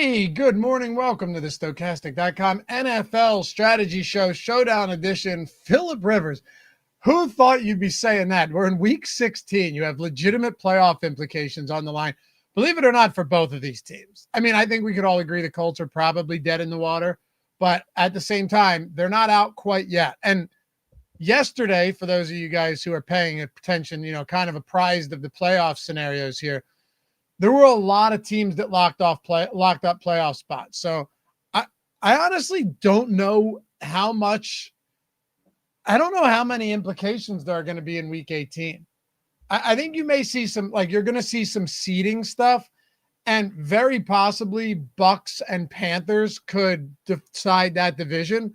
Hey, good morning. Welcome to the Stokastic.com NFL Strategy Show Showdown Edition. Phillip Rivers, who thought you'd be saying that? We're in week 16. You have legitimate playoff implications on the line. Believe it or not, for both of these teams. I mean, I think we could all agree the Colts are probably dead in the water, but at the same time, they're not out quite yet. And yesterday, for those of you guys who are paying attention, kind of apprised of the playoff scenarios here, there were a lot of teams that locked up playoff spots. So I honestly don't know how much. I don't know how many implications there are going to be in week 18. I think you may see some, you're going to see some seeding stuff, and very possibly Bucks and Panthers could decide that division.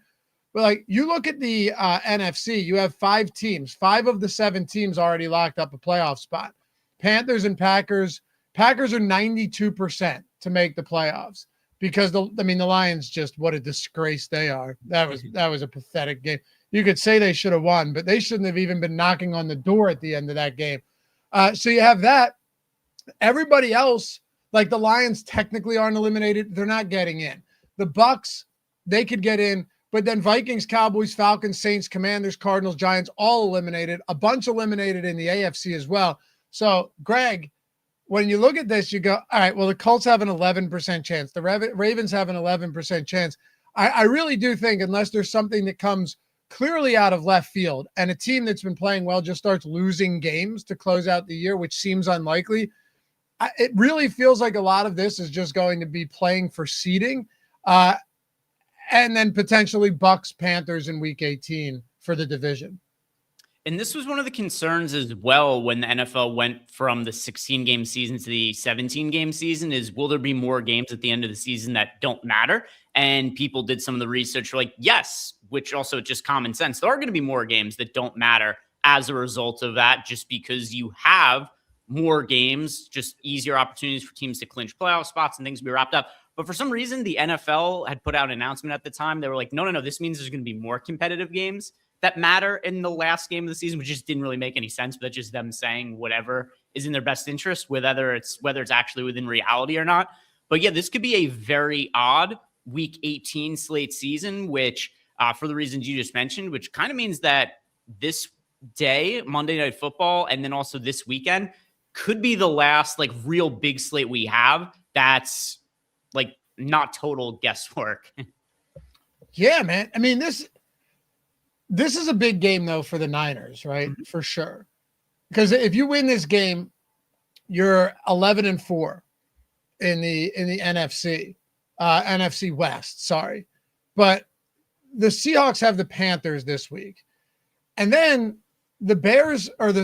But you look at the NFC, you have 5 teams. 5 of the 7 teams already locked up a playoff spot. Panthers and Packers. Packers are 92% to make the playoffs because the Lions, just what a disgrace they are. That was a pathetic game. You could say they should have won, but they shouldn't have even been knocking on the door at the end of that game. So you have that. Everybody else, like the Lions, technically aren't eliminated. They're not getting in. The Bucks, they could get in, but then Vikings, Cowboys, Falcons, Saints, Commanders, Cardinals, Giants, all eliminated. A bunch eliminated in the AFC as well. So, Greg, when you look at this, you go, all right, well, the Colts have an 11% chance. The Ravens have an 11% chance. I really do think, unless there's something that comes clearly out of left field and a team that's been playing well just starts losing games to close out the year, which seems unlikely, it really feels like a lot of this is just going to be playing for seeding, and then potentially Bucks, Panthers in week 18 for the division. And this was one of the concerns as well when the NFL went from the 16-game season to the 17-game season is, will there be more games at the end of the season that don't matter? And people did some of the research like, yes, which also just common sense. There are going to be more games that don't matter as a result of that, just because you have more games, just easier opportunities for teams to clinch playoff spots and things to be wrapped up. But for some reason, the NFL had put out an announcement at the time. They were like, no, this means there's going to be more competitive games that matter in the last game of the season, which just didn't really make any sense. But that's just them saying whatever is in their best interest, whether it's actually within reality or not. But yeah, this could be a very odd week 18 slate season, which for the reasons you just mentioned, which kind of means that this day, Monday Night Football, and then also this weekend could be the last real big slate we have. That's not total guesswork. Yeah, man. I mean, this is a big game, though, for the Niners, right? Mm-hmm. For sure. Because if you win this game, you're 11-4 in the NFC, NFC West, sorry. But the Seahawks have the Panthers this week. And then the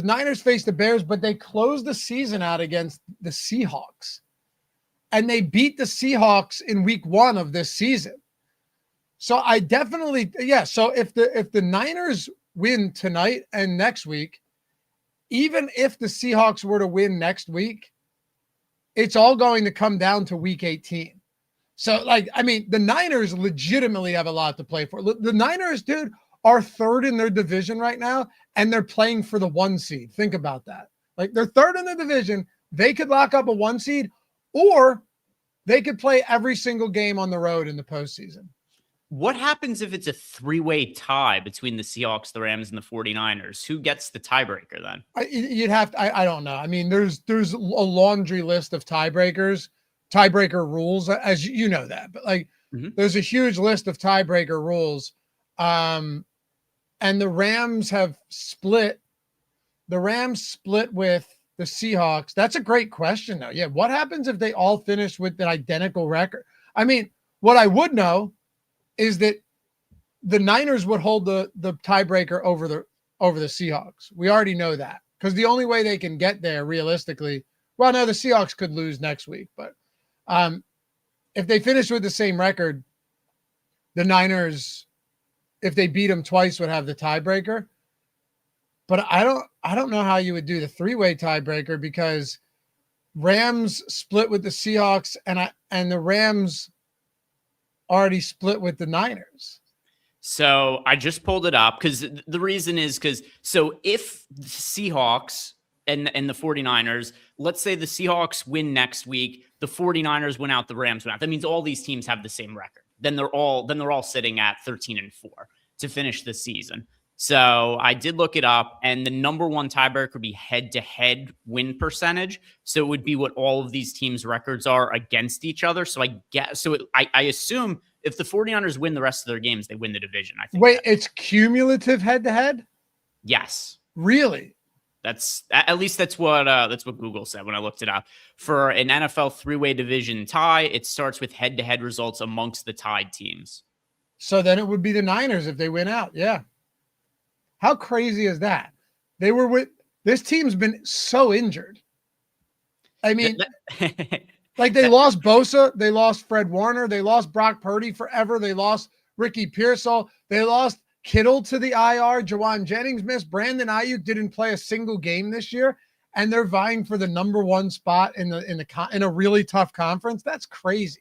Niners face the Bears, but they close the season out against the Seahawks. And they beat the Seahawks in week 1 of this season. So I definitely, so if the Niners win tonight and next week, even if the Seahawks were to win next week, it's all going to come down to week 18. So the Niners legitimately have a lot to play for. The Niners, dude, are 3rd in their division right now, and they're playing for the 1 seed. Think about that. They're 3rd in the division. They could lock up a 1 seed, or they could play every single game on the road in the postseason. What happens if it's a 3-way tie between the Seahawks, the Rams, and the 49ers? Who gets the tiebreaker then? You'd have to, I don't know. I mean, there's a laundry list of tiebreaker rules, as you know that. But there's a huge list of tiebreaker rules. And the Rams have split. The Rams split with the Seahawks. That's a great question, though. Yeah, what happens if they all finish with an identical record? I mean, what I would know is that the Niners would hold the tiebreaker over the Seahawks. We already know that, because the only way they can get there realistically, the Seahawks could lose next week, but if they finish with the same record, the Niners, if they beat them twice, would have the tiebreaker. But I don't know how you would do the 3-way tiebreaker, because Rams split with the Seahawks and the Rams already split with the Niners. So I just pulled it up because the reason is so if the Seahawks and the 49ers, let's say the Seahawks win next week, the 49ers win out, the Rams win out. That means all these teams have the same record. Then they're all sitting at 13-4 to finish the season. So I did look it up, and the number one tiebreaker would be head-to-head win percentage. So it would be what all of these teams' records are against each other. So I assume if the 49ers win the rest of their games, they win the division. I think. Wait, it's cumulative head-to-head? Yes. Really? That's at least that's what Google said when I looked it up. For an NFL three-way division tie, it starts with head-to-head results amongst the tied teams. So then it would be the Niners if they win out. Yeah. How crazy is that? This team's been so injured. I mean, like they lost Bosa, they lost Fred Warner, they lost Brock Purdy forever, they lost Ricky Pearsall, they lost Kittle to the IR, Jawan Jennings missed, Brandon Ayuk didn't play a single game this year, and they're vying for the number one spot in a really tough conference. That's crazy.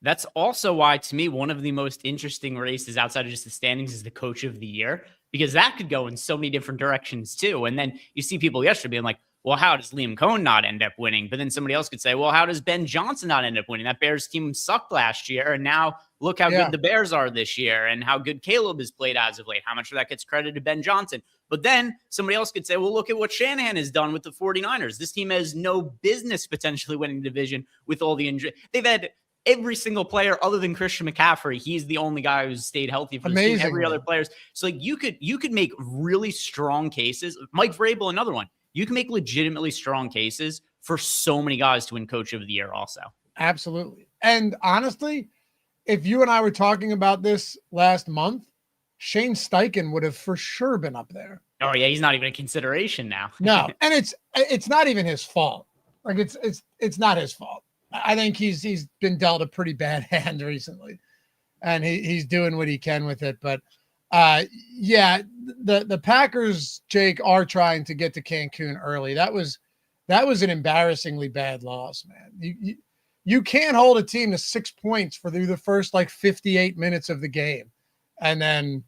That's also why, to me, one of the most interesting races outside of just the standings is the coach of the year, because that could go in so many different directions too. And then you see people yesterday being like, well, how does Liam Cohen not end up winning? But then somebody else could say, well, how does Ben Johnson not end up winning? That Bears team sucked last year, and now look how good the Bears are this year and how good Caleb has played as of late. How much of that gets credited to Ben Johnson? But then somebody else could say, well, look at what Shanahan has done with the 49ers. This team has no business potentially winning the division with all the injury. They've had every single player other than Christian McCaffrey. He's the only guy who's stayed healthy for the team. Every other players. So like you could make really strong cases. Mike Vrabel, another one. You can make legitimately strong cases for so many guys to win coach of the year also. Absolutely. And honestly, if you and I were talking about this last month, Shane Steichen would have for sure been up there. Oh yeah, he's not even a consideration now. No, and it's not even his fault. Like it's not his fault. I think he's been dealt a pretty bad hand recently, and he's doing what he can with it. But yeah, the Packers, Jake, are trying to get to Cancun early. That was an embarrassingly bad loss, man. You can't hold a team to 6 points through the first like 58 minutes of the game, and then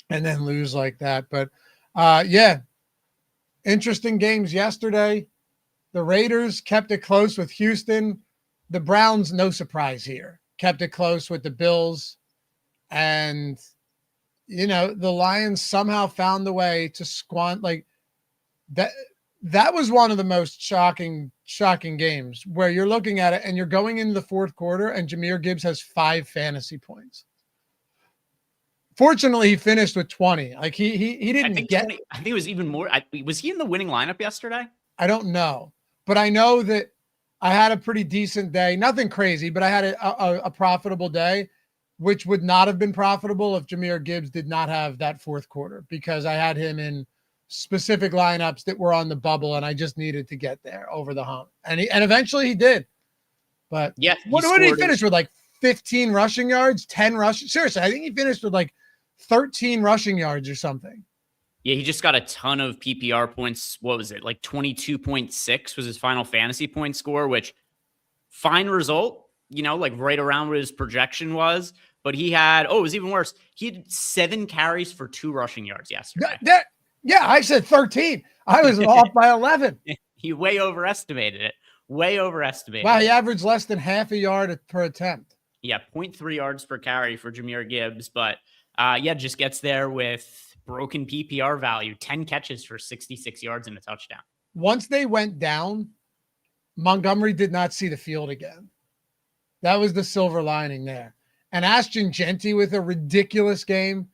lose like that. But yeah, interesting games yesterday. The Raiders kept it close with Houston. The Browns, no surprise here, kept it close with the Bills. And, you know, the Lions somehow found the way to like that. That was one of the most shocking games where you're looking at it and you're going into the fourth quarter and Jahmyr Gibbs has 5 fantasy points. Fortunately, he finished with 20. Like he didn't get 20, I think it was even more. Was he in the winning lineup yesterday? I don't know. But I know that I had a pretty decent day. Nothing crazy, but I had a profitable day, which would not have been profitable if Jahmyr Gibbs did not have that fourth quarter, because I had him in specific lineups that were on the bubble, and I just needed to get there over the hump. And eventually he did. But yeah, what did he finish with? Like 15 rushing yards, 10 rushing? Seriously, I think he finished with like 13 rushing yards or something. Yeah, he just got a ton of PPR points. What was it? Like 22.6 was his final fantasy point score, which fine result, you know, like right around what his projection was. But he had, it was even worse. He had 7 carries for 2 rushing yards yesterday. Yeah, I said 13. I was off by 11. He way overestimated it. Way overestimated. Wow, he averaged less than half a yard per attempt. Yeah, 0.3 yards per carry for Jahmyr Gibbs. But yeah, just gets there with broken PPR value, 10 catches for 66 yards and a touchdown. Once they went down, Montgomery did not see the field again. That was the silver lining there. And Ashton Genty with a ridiculous game.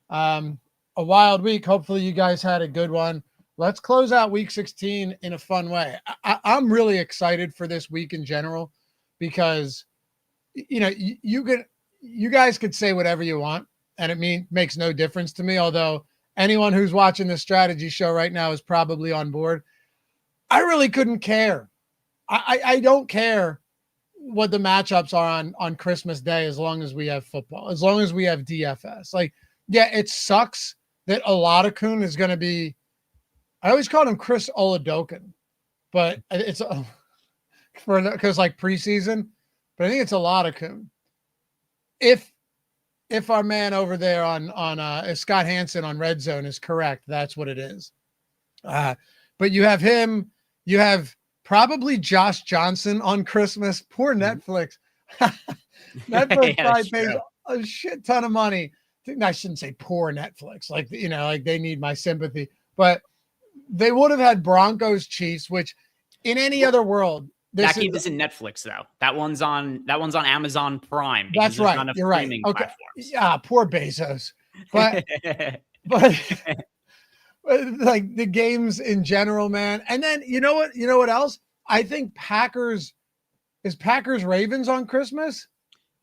A wild week. Hopefully you guys had a good one. Let's close out week 16 in a fun way. I'm really excited for this week in general because, you know, you guys could say whatever you want, and it makes no difference to me, although anyone who's watching this strategy show right now is probably on board. I really couldn't care. I don't care what the matchups are on Christmas Day as long as we have football, as long as we have DFS. Like, yeah, it sucks that Oladipo is going to be – I always called him Chris Oladokin, but it's because like preseason, but I think it's Oladipo. If our man over there on Scott Hansen on Red Zone is correct, that's what it is. But But you have him. You have probably Josh Johnson on Christmas. Poor Netflix. Netflix probably pays a shit ton of money. I shouldn't say poor Netflix. Like, like they need my sympathy. But they would have had Broncos Chiefs, which in any other world, that game isn't Netflix though. That one's on Amazon Prime. That's right. You're right. Okay. Platforms. Yeah, poor Bezos. But like the games in general, man. And then you know what else? I think Packers Ravens on Christmas.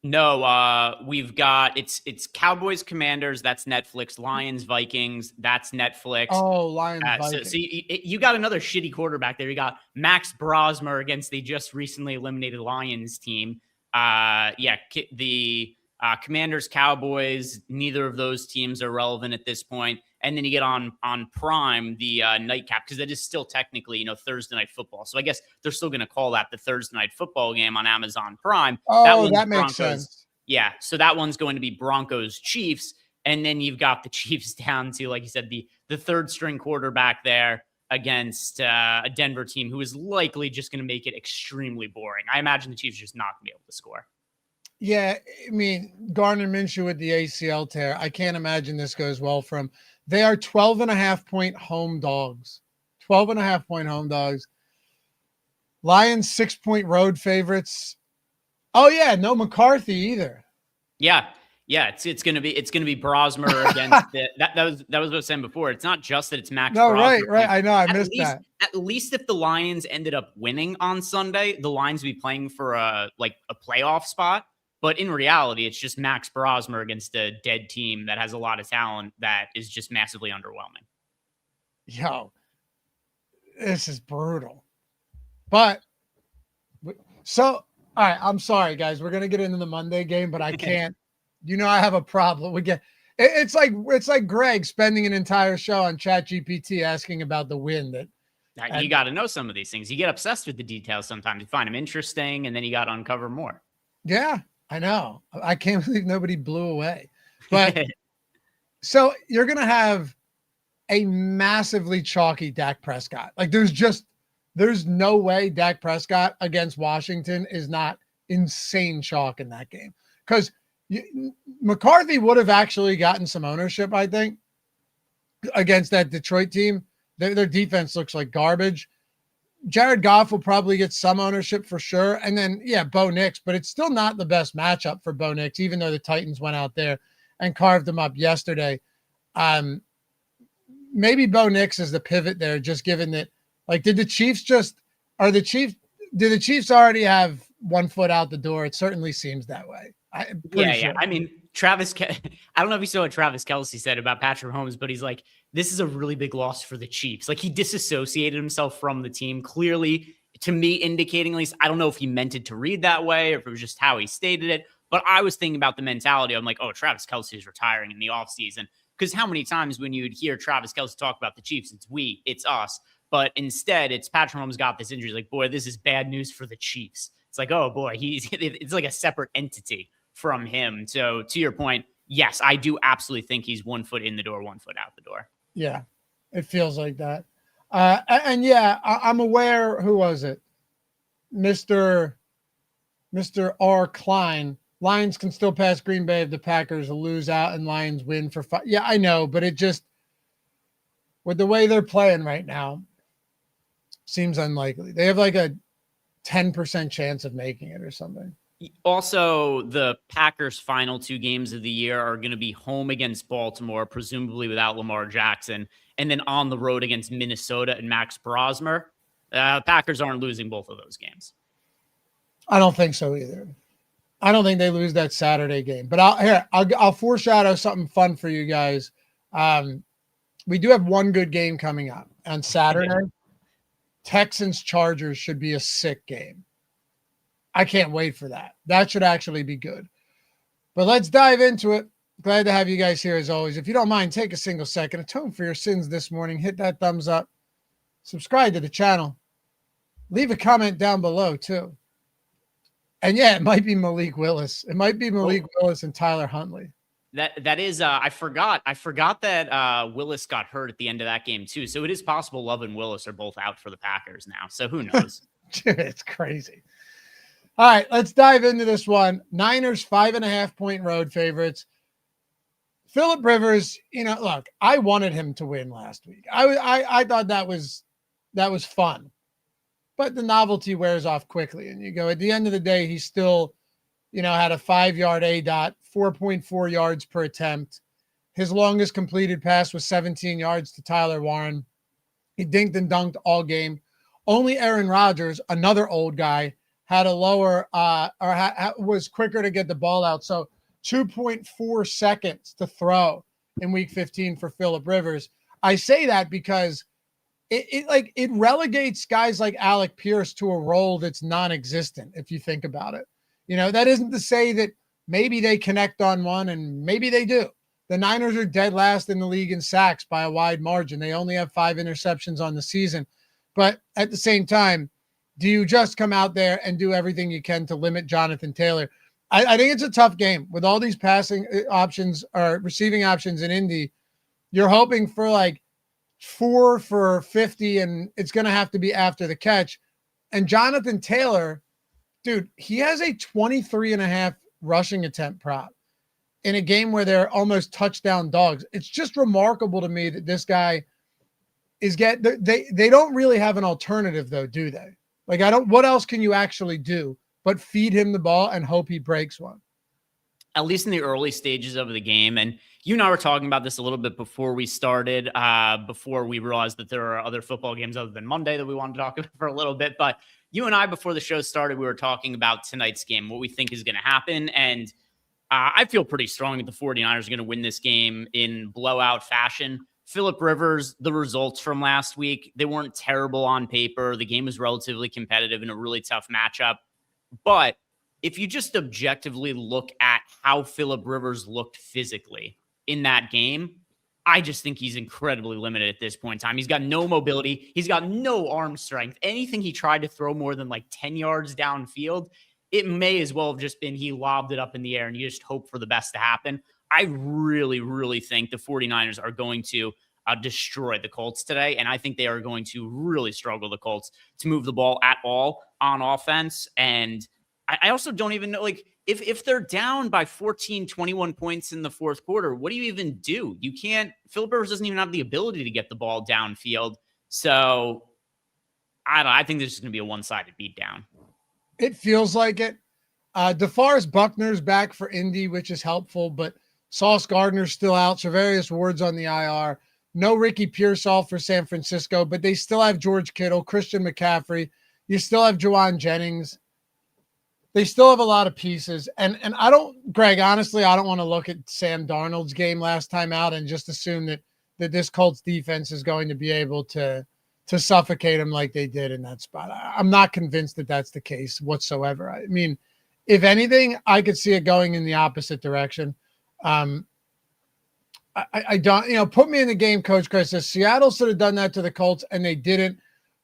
No, we've got it's Cowboys Commanders, that's Netflix. Lions Vikings, that's Netflix. Oh, Lions Vikings. So you got another shitty quarterback there. You got Max Brosmer against the just recently eliminated Lions team. The Commanders Cowboys, neither of those teams are relevant at this point. And then you get on Prime, the nightcap, because that is still technically, Thursday night football. So I guess they're still going to call that the Thursday night football game on Amazon Prime. Oh, that makes sense. Yeah. So that one's going to be Broncos Chiefs. And then you've got the Chiefs down to, like you said, the third string quarterback there against a Denver team who is likely just going to make it extremely boring. I imagine the Chiefs are just not going to be able to score. Yeah. I mean, Gardner Minshew with the ACL tear. I can't imagine this goes well for him. They are 12.5-point home dogs. 12.5-point home dogs. Lions 6-point road favorites. Oh yeah, no McCarthy either. Yeah. It's gonna be Brosmer against that was what I was saying before. It's not just that it's Max. No, Brosmer. right. I know. I missed that. At least if the Lions ended up winning on Sunday, the Lions would be playing for a playoff spot. But in reality, it's just Max Brosmer against a dead team that has a lot of talent that is just massively underwhelming. Yo, this is brutal. But so, all right, I'm sorry, guys. We're gonna get into the Monday game, but I can't. I have a problem. It's like Greg spending an entire show on ChatGPT asking about the win. You got to know some of these things. You get obsessed with the details sometimes. You find them interesting, and then you got to uncover more. Yeah. I know. I can't believe nobody blew away. But so you're going to have a massively chalky Dak Prescott. Like there's no way Dak Prescott against Washington is not insane chalk in that game. Because McCarthy would have actually gotten some ownership, I think, against that Detroit team. Their defense looks like garbage. Jared Goff will probably get some ownership for sure. And then, Bo Nix, but it's still not the best matchup for Bo Nix, even though the Titans went out there and carved them up yesterday. Maybe Bo Nix is the pivot there, just given that, did the Chiefs already have one foot out the door? It certainly seems that way. Sure. I mean, I don't know if you saw what Travis Kelce said about Patrick Mahomes, but he's like, this is a really big loss for the Chiefs. Like, he disassociated himself from the team, clearly, to me, indicating, at least, I don't know if he meant it to read that way or if it was just how he stated it, but I was thinking about the mentality. I'm like, oh, Travis Kelce is retiring in the offseason. Because how many times when you'd hear Travis Kelce talk about the Chiefs, it's us. But instead, it's Patrick Mahomes got this injury. Like, boy, this is bad news for the Chiefs. It's like, oh, boy, it's like a separate entity from him. So to your point, yes, I do absolutely think he's 1 foot in the door, 1 foot out the door. Yeah, it feels like that. I'm aware. Who was it? Mr. R. Klein. Lions can still pass Green Bay if the Packers lose out and Lions win for 5. Yeah, I know, but it just, with the way they're playing right now, seems unlikely. They have like a 10% chance of making it or something. Also, the Packers' final 2 games of the year are going to be home against Baltimore, presumably without Lamar Jackson, and then on the road against Minnesota and Max Brosmer. Packers aren't losing both of those games. I don't think so either. I don't think they lose that Saturday game. But I'll foreshadow something fun for you guys. We do have one good game coming up on Saturday. Texans-Chargers should be a sick game. I can't wait for that. That should actually be good. But let's dive into it. Glad to have you guys here as always. If you don't mind, take a single second, atone for your sins this morning. Hit that thumbs up. Subscribe to the channel. Leave a comment down below too. And it might be Malik Willis. It might be Malik Willis and Tyler Huntley. That is I forgot that Willis got hurt at the end of that game too. So it is possible Love and Willis are both out for the Packers now. So who knows? Dude, it's crazy. All right, let's dive into this one. Niners 5.5-point road favorites. Phillip Rivers, look, I wanted him to win last week. I thought that was fun, but the novelty wears off quickly. And you go, at the end of the day, he still, had a 5-yard ADOT, 4.4 yards per attempt. His longest completed pass was 17 yards to Tyler Warren. He dinked and dunked all game. Only Aaron Rodgers, another old guy, had a lower was quicker to get the ball out. So 2.4 seconds to throw in week 15 for Phillip Rivers. I say that because it relegates guys like Alec Pierce to a role that's non-existent, if you think about it. That isn't to say that maybe they connect on one, and maybe they do. The Niners are dead last in the league in sacks by a wide margin. They only have 5 interceptions on the season. But at the same time, do you just come out there and do everything you can to limit Jonathan Taylor? I think it's a tough game with all these passing options or receiving options in Indy. You're hoping for like 4 for 50, and it's going to have to be after the catch. And Jonathan Taylor, dude, he has a 23.5 rushing attempt prop in a game where they're almost touchdown dogs. It's just remarkable to me that this guy is they don't really have an alternative though, do they? Like, what else can you actually do but feed him the ball and hope he breaks one? At least in the early stages of the game. And you and I were talking about this a little bit before we started, before we realized that there are other football games other than Monday that we wanted to talk about for a little bit. But you and I, before the show started, we were talking about tonight's game, what we think is going to happen. And I feel pretty strong that the 49ers are going to win this game in blowout fashion. Phillip Rivers, the results from last week, they weren't terrible on paper. The game was relatively competitive in a really tough matchup. But if you just objectively look at how Phillip Rivers looked physically in that game, I just think he's incredibly limited at this point in time. He's got no mobility. He's got no arm strength. Anything he tried to throw more than like 10 yards downfield, it may as well have just been he lobbed it up in the air and you just hope for the best to happen. I really, really think the 49ers are going to destroy the Colts today. And I think they are going to really struggle, the Colts, to move the ball at all on offense. And I also don't even know, like, if they're down by 14, 21 points in the fourth quarter, what do you even do? You can't, Phillip Rivers doesn't even have the ability to get the ball downfield. So I think this is going to be a one-sided beatdown. It feels like it. DeForest Buckner's back for Indy, which is helpful, but Sauce Gardner's still out. Charvarius Ward's on the IR. No Ricky Pearsall for San Francisco, but they still have George Kittle, Christian McCaffrey. You still have Juwan Jennings. They still have a lot of pieces. And Greg, honestly, I don't want to look at Sam Darnold's game last time out and just assume that this Colts defense is going to be able to suffocate him like they did in that spot. I'm not convinced that that's the case whatsoever. I mean, if anything, I could see it going in the opposite direction. I don't, put me in the game, Coach Chris says Seattle should have done that to the Colts and they didn't.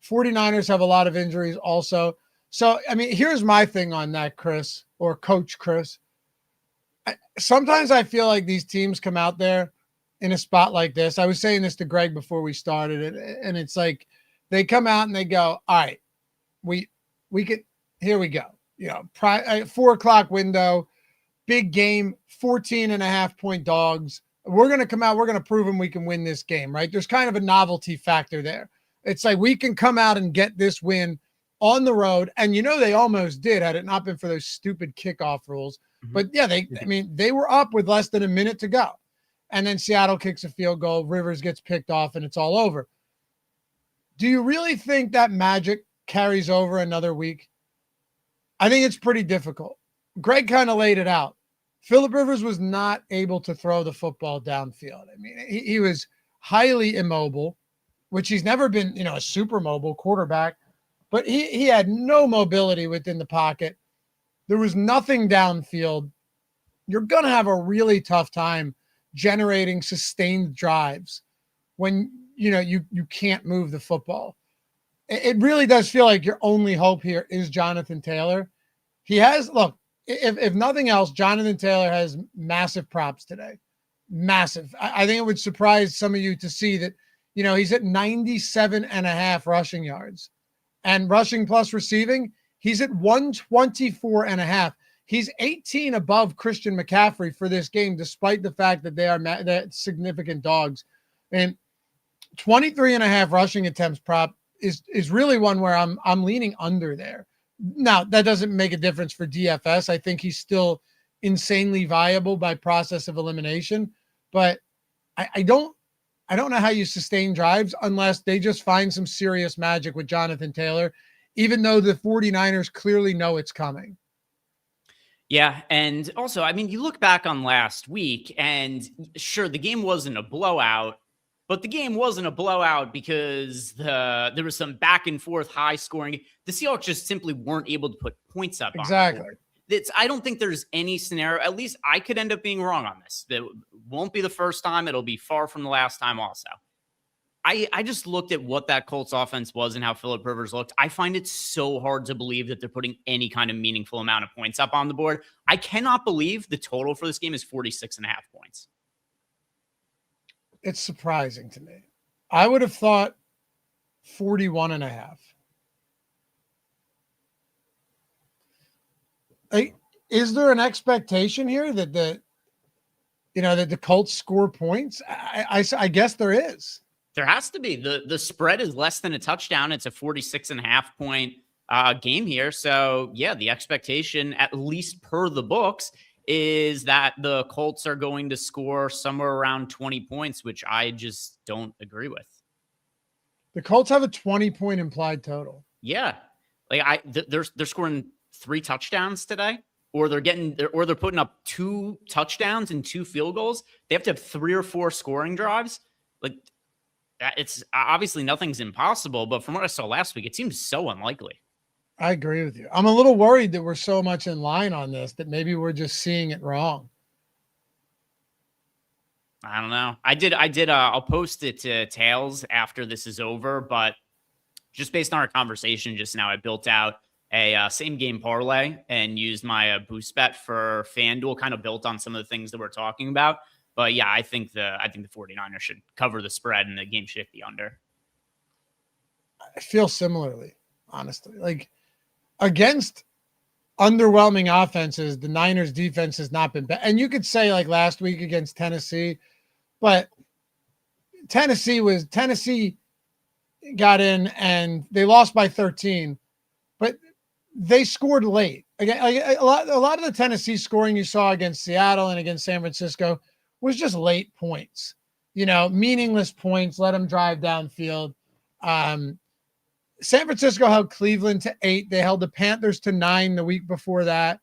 49ers have a lot of injuries also. So, I mean, here's my thing on that, Chris, or Coach Chris. Sometimes I feel like these teams come out there in a spot like this. I was saying this to Greg before we started, and it's like they come out and they go, all right, we could, here we go. 4:00 window, big game, 14.5-point dogs. We're going to come out. We're going to prove them we can win this game, right? There's kind of a novelty factor there. It's like we can come out and get this win on the road. And they almost did had it not been for those stupid kickoff rules. Mm-hmm. But yeah, they were up with less than a minute to go. And then Seattle kicks a field goal, Rivers gets picked off, and it's all over. Do you really think that magic carries over another week? I think it's pretty difficult. Greg kind of laid it out. Phillip Rivers was not able to throw the football downfield. I mean, he was highly immobile, which he's never been, a super mobile quarterback, but he had no mobility within the pocket. There was nothing downfield. You're going to have a really tough time generating sustained drives when, you can't move the football. It really does feel like your only hope here is Jonathan Taylor. He has, look, if nothing else, Jonathan Taylor has massive props today. Massive. I think it would surprise some of you to see that, he's at 97.5 rushing yards, and rushing plus receiving, he's at 124.5. He's 18 above Christian McCaffrey for this game, despite the fact that they're significant dogs. And 23.5 rushing attempts prop is really one where I'm leaning under there. Now, that doesn't make a difference for DFS. I think he's still insanely viable by process of elimination, but I don't know how you sustain drives unless they just find some serious magic with Jonathan Taylor, even though the 49ers clearly know it's coming. Yeah. And also, you look back on last week, and sure, the game wasn't a blowout, but the game wasn't a blowout because there was some back and forth high scoring. The Seahawks just simply weren't able to put points up. Exactly. I don't think there's any scenario, at least I could end up being wrong on this. That won't be the first time. It'll be far from the last time also. I just looked at what that Colts offense was and how Phillip Rivers looked. I find it so hard to believe that they're putting any kind of meaningful amount of points up on the board. I cannot believe the total for this game is 46.5 points. It's surprising to me. I would have thought 41.5. Is there an expectation here that the Colts score points? I guess there is. There has to be. The spread is less than a touchdown. It's a 46.5 point game here. So yeah, the expectation, at least per the books, is that the Colts are going to score somewhere around 20 points, which I just don't agree with. The Colts have a 20-point implied total. Yeah. They're scoring 3 touchdowns today, or they're putting up 2 touchdowns and 2 field goals. They have to have 3 or 4 scoring drives. It's obviously nothing's impossible, but from what I saw last week, it seems so unlikely. I agree with you. I'm a little worried that we're so much in line on this that maybe we're just seeing it wrong. I don't know. I'll post it to Tails after this is over, but just based on our conversation just now, I built out a same game parlay and used my boost bet for FanDuel, kind of built on some of the things that we're talking about. But yeah, I think the 49ers should cover the spread and the game should hit the under. I feel similarly, honestly. Against underwhelming offenses, the Niners defense has not been bad. And you could say last week against Tennessee, but Tennessee got in and they lost by 13, but they scored late. Again, a lot of the Tennessee scoring you saw against Seattle and against San Francisco was just late points, meaningless points. Let them drive downfield. San Francisco held Cleveland to 8. They held the Panthers to 9 the week before that.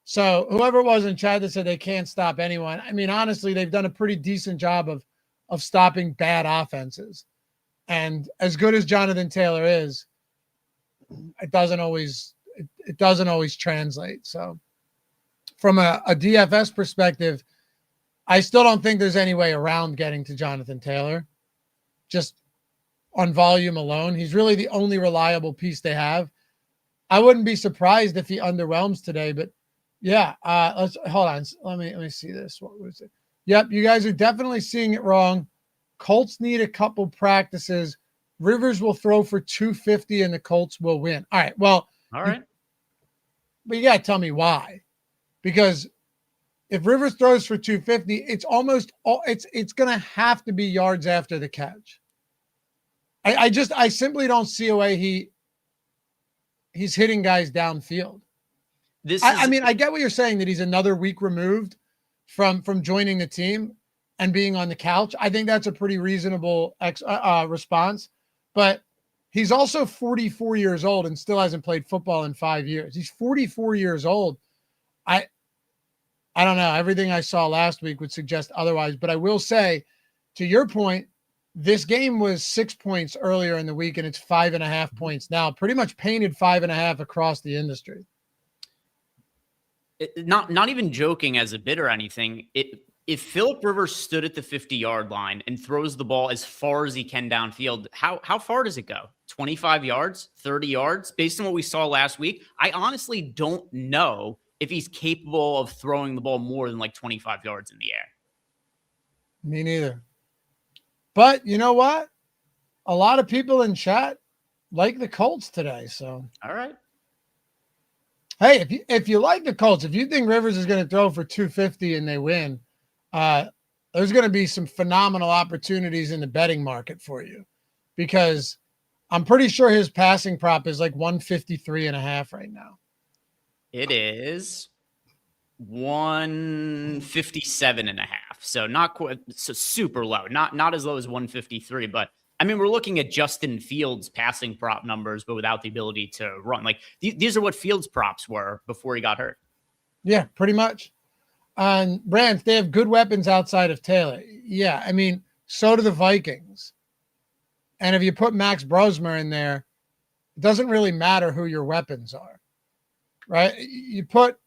So whoever it was in chat that said they can't stop anyone, honestly, they've done a pretty decent job of stopping bad offenses. And as good as Jonathan Taylor is, it doesn't always translate. So from a DFS perspective, I still don't think there's any way around getting to Jonathan Taylor. Just on volume alone, he's really the only reliable piece they have. I wouldn't be surprised if he underwhelms today, but yeah, let's hold on. Let me see this. What was it? Yep, you guys are definitely seeing it wrong. Colts need a couple practices. Rivers will throw for 250 and the Colts will win. All right. Well, all right. But you got to tell me why. Because if Rivers throws for 250, it's going to have to be yards after the catch. I simply don't see a way he's hitting guys downfield. I get what you're saying, that he's another week removed from joining the team and being on the couch. I think that's a pretty reasonable response, but he's also 44 years old and still hasn't played football in 5 years. He's 44 years old. I don't know. Everything I saw last week would suggest otherwise, but I will say, to your point, this game was 6 points earlier in the week and it's 5.5 points now. Pretty much painted 5.5 across the industry. Not even joking as a bid or anything. If Phillip Rivers stood at the 50-yard line and throws the ball as far as he can downfield, how far does it go? 25 yards, 30 yards? Based on what we saw last week, I honestly don't know if he's capable of throwing the ball more than like 25 yards in the air. Me neither. But you know what? A lot of people in chat like the Colts today. So, all right. Hey, if you like the Colts, if you think Rivers is going to throw for 250 and they win, there's going to be some phenomenal opportunities in the betting market for you, because I'm pretty sure his passing prop is like 153.5 right now. It is 157.5. So not quite, so super low, not as low as 153, but I mean, we're looking at Justin Fields passing prop numbers, but without the ability to run. Like these are what Fields props were before he got hurt. Yeah, pretty much. And Brands, they have good weapons outside of Taylor. Yeah, I mean, so do the Vikings. And if you put Max Brosmer in there, it doesn't really matter who your weapons are, right? You put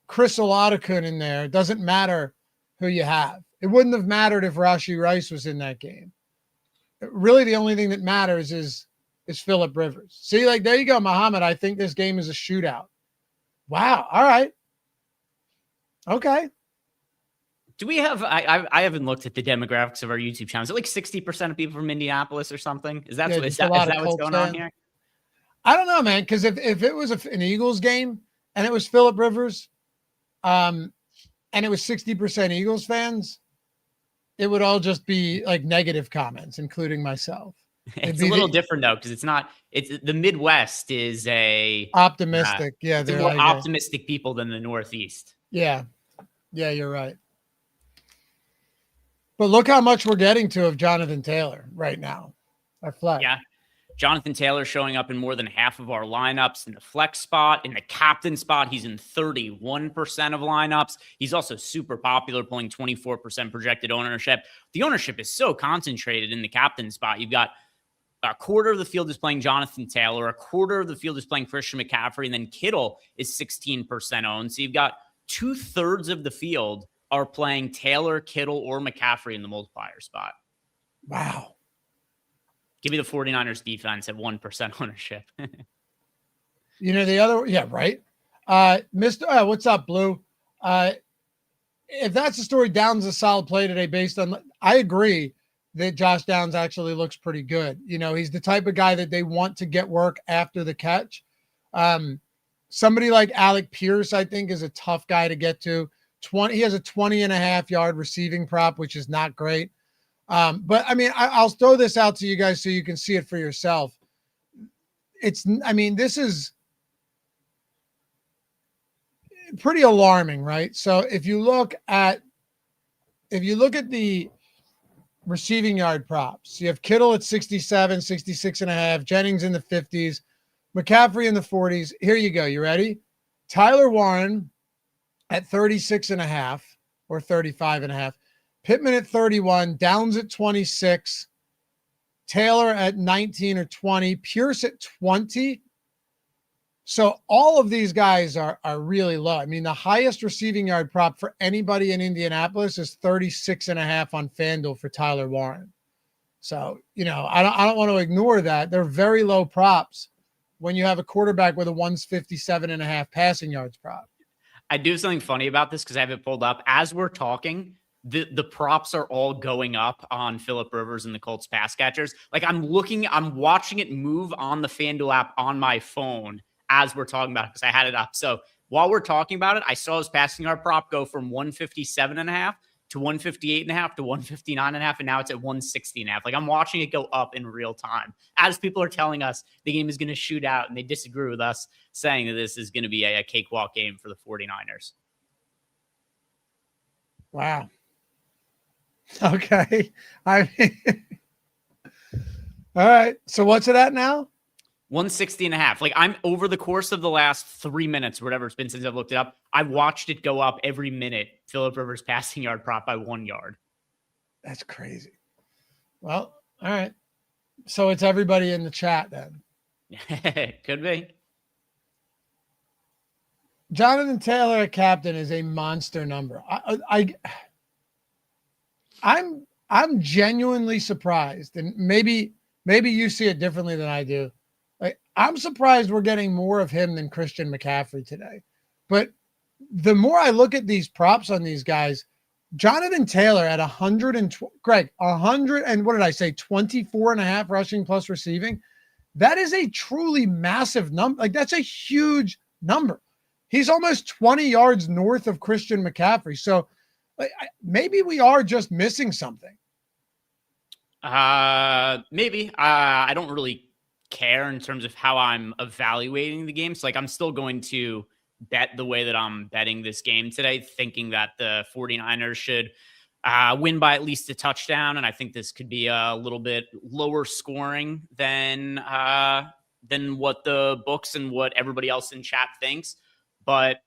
Chris Oladokun in there, it doesn't matter who you have. It wouldn't have mattered if Rashee Rice was in that game. Really, the only thing that matters is Phillip Rivers. See, like, there you go, Muhammad. I think this game is a shootout. Wow. All right. Okay. Do we have, I haven't looked at the demographics of our YouTube channel. Is it like 60% of people from Indianapolis or something? Is that what's going on here? I don't know, man. Because if it was an Eagles game and it was Phillip Rivers, and it was 60% Eagles fans, it would all just be like negative comments, including myself. It's a little different though, because it's the Midwest is optimistic. Yeah, they're more optimistic people than the Northeast. Yeah, you're right. But look how much we're getting to of Jonathan Taylor right now. Our flex. Yeah. Jonathan Taylor showing up in more than half of our lineups in the flex spot. In the captain spot, he's in 31% of lineups. He's also super popular, pulling 24% projected ownership. The ownership is so concentrated in the captain spot. You've got a quarter of the field is playing Jonathan Taylor, a quarter of the field is playing Christian McCaffrey, and then Kittle is 16% owned. So you've got 2/3 of the field are playing Taylor, Kittle, or McCaffrey in the multiplier spot. Wow. Give me the 49ers defense at 1% ownership. The other, yeah, right. Mr. What's up, Blue? If that's the story, Downs a solid play today based on, I agree that Josh Downs actually looks pretty good. He's the type of guy that they want to get work after the catch. Somebody like Alec Pierce, I think, is a tough guy to get to. He has a 20.5 yard receiving prop, which is not great. But I mean, I'll throw this out to you guys so you can see it for yourself. This is pretty alarming, right? So if you look at the receiving yard props, you have Kittle at 67, 66.5, Jennings in the 50s, McCaffrey in the 40s. Here you go. You ready? Tyler Warren at 36.5 or 35.5. Pittman at 31, Downs at 26, Taylor at 19 or 20, Pierce at 20. So all of these guys are really low. I mean, the highest receiving yard prop for anybody in Indianapolis is 36.5 on FanDuel for Tyler Warren. So, I don't want to ignore that. They're very low props when you have a quarterback with a 157.5 passing yards prop. I do something funny about this because I have it pulled up. As we're talking, the props are all going up on Phillip Rivers and the Colts pass catchers. Like I'm watching it move on the FanDuel app on my phone as we're talking about it because I had it up. So while we're talking about it, I saw his passing yard prop go from 157.5 to 158.5 to 159.5, and now it's at 160.5. Like I'm watching it go up in real time as people are telling us the game is going to shoot out, and they disagree with us, saying that this is going to be a cakewalk game for the 49ers. Wow. Okay. All right. So what's it at now? 160.5. Like I'm over the course of the last 3 minutes, or whatever it's been since I've looked it up, I watched it go up every minute. Phillip Rivers passing yard prop by 1 yard. That's crazy. Well, all right. So it's everybody in the chat then. Could be. Jonathan Taylor at captain is a monster number. I'm genuinely surprised, and maybe you see it differently than I do. Like I'm surprised we're getting more of him than Christian McCaffrey today. But the more I look at these props on these guys, Jonathan Taylor at 120, Greg, 100 and what did I say, 24 and a half rushing plus receiving. That is a truly massive number. Like, that's a huge number. He's almost 20 yards north of Christian McCaffrey. So maybe we are just missing something. Maybe. I don't really care in terms of how I'm evaluating the game. So like, I'm still going to bet the way that I'm betting this game today, thinking that the 49ers should win by at least a touchdown. And I think this could be a little bit lower scoring than what the books and what everybody else in chat thinks. But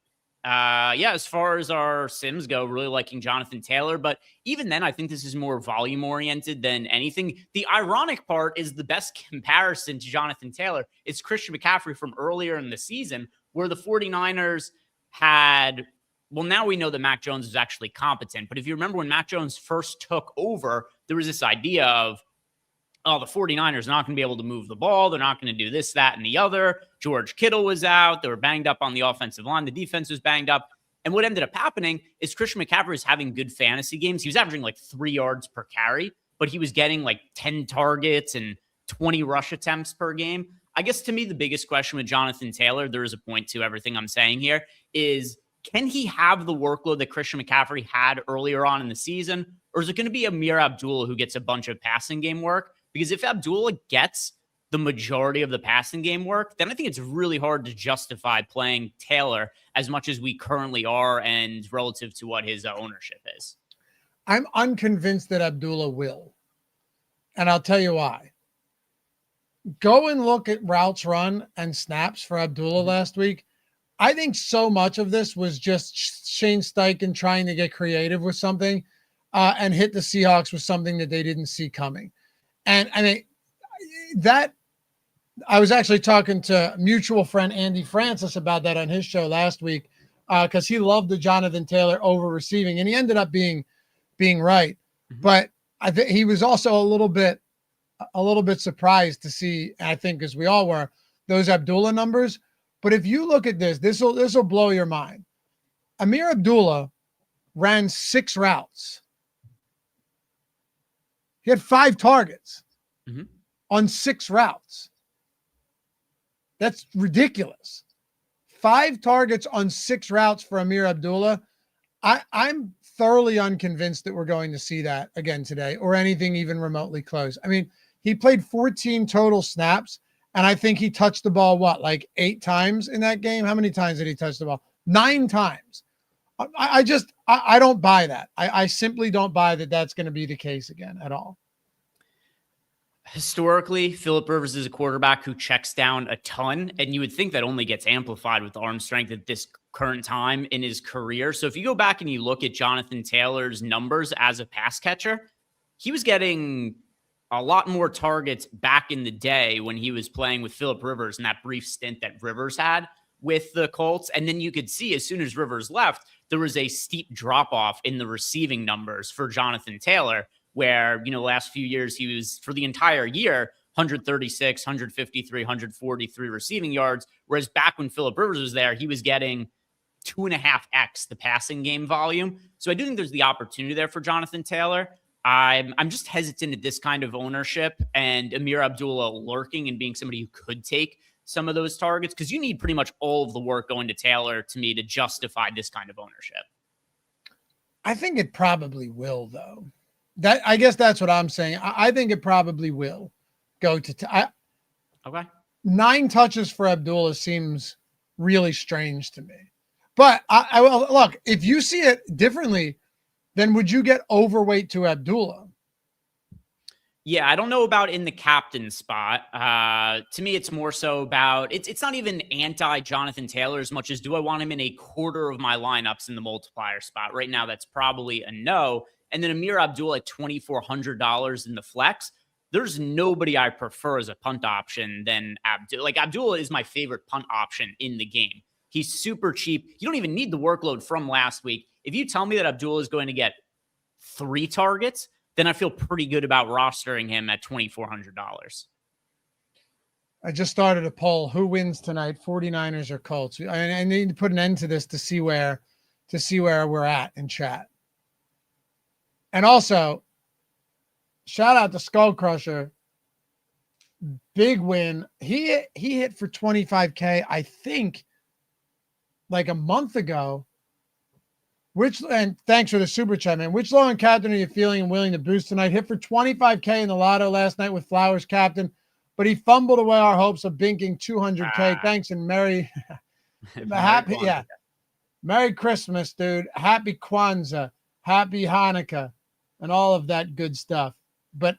yeah, as far as our sims go, really liking Jonathan Taylor. But even then, I think this is more volume oriented than anything. The ironic part is the best comparison to Jonathan Taylor is Christian McCaffrey from earlier in the season, where the 49ers had, well, now we know that Mac Jones is actually competent. But if you remember when Mac Jones first took over, there was this idea of, oh, the 49ers are not going to be able to move the ball. They're not going to do this, that, and the other. George Kittle was out. They were banged up on the offensive line. The defense was banged up. And what ended up happening is Christian McCaffrey was having good fantasy games. He was averaging like 3 yards per carry, but he was getting like 10 targets and 20 rush attempts per game. I guess to me, the biggest question with Jonathan Taylor, there is a point to everything I'm saying here, is can he have the workload that Christian McCaffrey had earlier on in the season? Or is it going to be Amir Abdullah who gets a bunch of passing game work? Because if Abdullah gets the majority of the passing game work, then I think it's really hard to justify playing Taylor as much as we currently are and relative to what his ownership is. I'm unconvinced that Abdullah will. And I'll tell you why. Go and look at routes run and snaps for Abdullah last week. I think so much of this was just Shane Steichen trying to get creative with something and hit the Seahawks with something that they didn't see coming. And I mean, that I was actually talking to mutual friend Andy Francis about that on his show last week because he loved the Jonathan Taylor over receiving, and he ended up being right. Mm-hmm. But I think he was also a little bit surprised to see, I think, as we all were, those Abdullah numbers. But if you look at this will blow your mind. Amir Abdullah ran 6 routes. He had 5 targets on 6 routes. That's ridiculous. 5 targets on 6 routes for Amir Abdullah. I'm thoroughly unconvinced that we're going to see that again today or anything even remotely close. I mean, he played 14 total snaps, and I think he touched the ball, like 8 times in that game? How many times did he touch the ball? 9 times. I don't buy that. I simply don't buy that that's going to be the case again at all. Historically, Phillip Rivers is a quarterback who checks down a ton, and you would think that only gets amplified with arm strength at this current time in his career. So if you go back and you look at Jonathan Taylor's numbers as a pass catcher, he was getting a lot more targets back in the day when he was playing with Phillip Rivers in that brief stint that Rivers had with the Colts. And then you could see as soon as Rivers left, there was a steep drop off in the receiving numbers for Jonathan Taylor, where, the last few years he was, for the entire year, 136, 153, 143 receiving yards. Whereas back when Phillip Rivers was there, he was getting 2.5x the passing game volume. So I do think there's the opportunity there for Jonathan Taylor. I'm just hesitant at this kind of ownership and Amir Abdullah lurking and being somebody who could take some of those targets, because you need pretty much all of the work going to Taylor to me to justify this kind of ownership. I think it probably will, though. I guess that's what I'm saying. I think it probably will go to okay. 9 touches for Abdullah seems really strange to me. But I will look, if you see it differently, then would you get overweight to Abdullah? Yeah, I don't know about in the captain spot. To me, it's more so about it's not even anti-Jonathan Taylor as much as do I want him in a quarter of my lineups in the multiplier spot. Right now, that's probably a no. And then Amir Abdullah at $2,400 in the flex. There's nobody I prefer as a punt option than Abdullah. Like, Abdullah is my favorite punt option in the game. He's super cheap. You don't even need the workload from last week. If you tell me that Abdullah is going to get 3 targets, then I feel pretty good about rostering him at $2,400. I just started a poll. Who wins tonight, 49ers or Colts? I need to put an end to this to see where we're at in chat. And also, shout out to Skull Crusher. Big win. He hit for 25K, I think, like a month ago. And thanks for the super chat, man. Which low-end captain are you feeling and willing to boost tonight? Hit for 25K in the lotto last night with Flowers captain, but he fumbled away our hopes of binking 200K. Thanks and Merry Merry Christmas, dude. Happy Kwanzaa, Happy Hanukkah, and all of that good stuff. But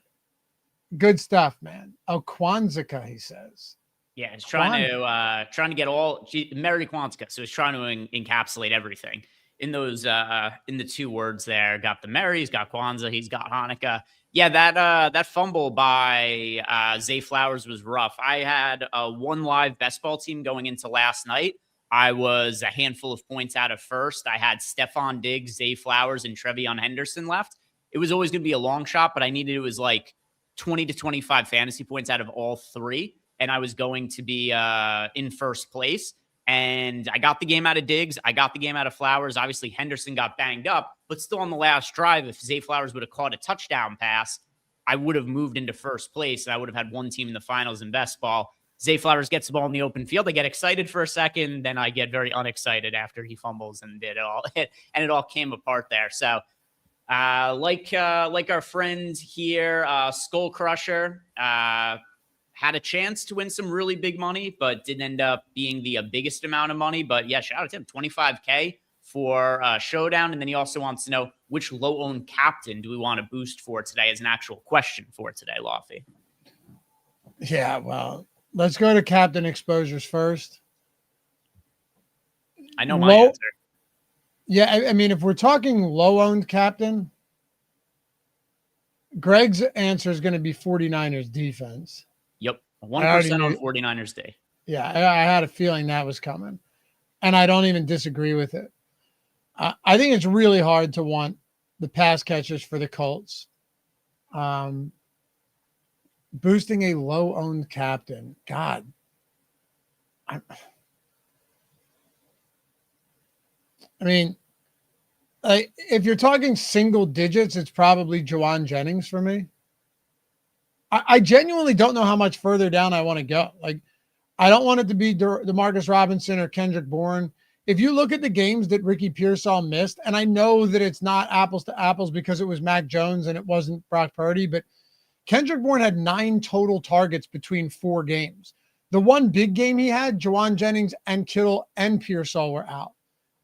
good stuff, man. Oh, Kwanzaa, he says. Yeah, he's trying to get all Merry Kwanzaa. So he's trying to encapsulate everything in those in the two words there. Got the Merry, he's got Kwanzaa, he's got Hanukkah. Yeah, that fumble by Zay Flowers was rough. I had one live best ball team going into last night. I was a handful of points out of first. I had Stephon Diggs, Zay Flowers, and Trevion Henderson left. It was always going to be a long shot, but I needed it was like 20 to 25 fantasy points out of all three, and I was going to be in first place. And I got the game out of Diggs. I got the game out of Flowers. Obviously, Henderson got banged up, but still on the last drive, if Zay Flowers would have caught a touchdown pass, I would have moved into first place, and I would have had one team in the finals in best ball. Zay Flowers gets the ball in the open field. I get excited for a second, then I get very unexcited after he fumbles and did it all. And it all came apart there. So, like our friend here, Skull Crusher, had a chance to win some really big money, but didn't end up being the biggest amount of money. But yeah, shout out to him, 25K for Showdown. And then he also wants to know which low-owned captain do we want to boost for today as an actual question for today, Lofty. Yeah, well, let's go to captain exposures first. I know my answer. Yeah, I mean, if we're talking low-owned captain, Greg's answer is going to be 49ers defense. Yep, 1% on 49ers day. Yeah, I had a feeling that was coming, and I don't even disagree with it. I think it's really hard to want the pass catchers for the Colts. Boosting a low-owned captain, God. I mean, if you're talking single digits, it's probably Juwan Jennings for me. I genuinely don't know how much further down I want to go. Like, I don't want it to be DeMarcus Robinson or Kendrick Bourne. If you look at the games that Ricky Pearsall missed, and I know that it's not apples to apples because it was Mac Jones and it wasn't Brock Purdy, but Kendrick Bourne had 9 total targets between 4 games. The one big game he had, Juwan Jennings and Kittle and Pearsall were out.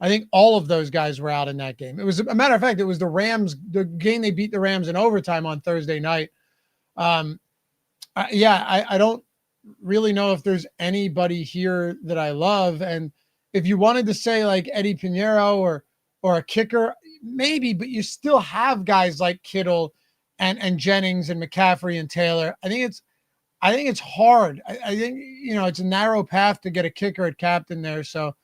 I think all of those guys were out in that game. It was, a matter of fact, it was the Rams, the game they beat the Rams in overtime on Thursday night. I don't really know if there's anybody here that I love. And if you wanted to say like Eddie Pinheiro or a kicker, maybe, but you still have guys like Kittle and Jennings and McCaffrey and Taylor. I think it's hard. I think, it's a narrow path to get a kicker at captain there. So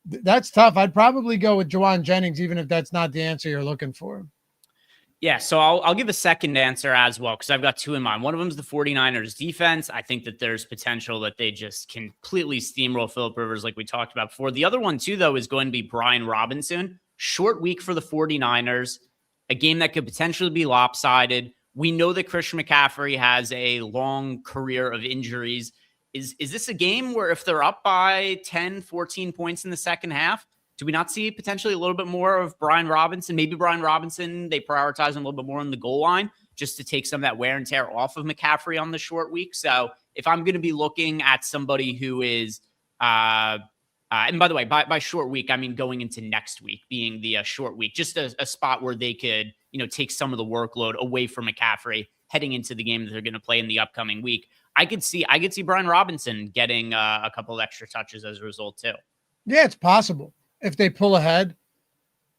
that's tough. I'd probably go with Juwan Jennings, even if that's not the answer you're looking for. Yeah, so I'll give a second answer as well, because I've got 2 in mind. One of them is the 49ers defense. I think that there's potential that they just completely steamroll Phillip Rivers like we talked about before. The other one, too, though, is going to be Brian Robinson. Short week for the 49ers, a game that could potentially be lopsided. We know that Christian McCaffrey has a long career of injuries. Is this a game where if they're up by 10, 14 points in the second half, do we not see potentially a little bit more of Brian Robinson? Maybe Brian Robinson, they prioritize him a little bit more on the goal line just to take some of that wear and tear off of McCaffrey on the short week. So if I'm going to be looking at somebody who is, and by the way, by short week, I mean going into next week being the short week, just a spot where they could, take some of the workload away from McCaffrey heading into the game that they're going to play in the upcoming week. I could see Brian Robinson getting a couple of extra touches as a result too. Yeah, it's possible if they pull ahead.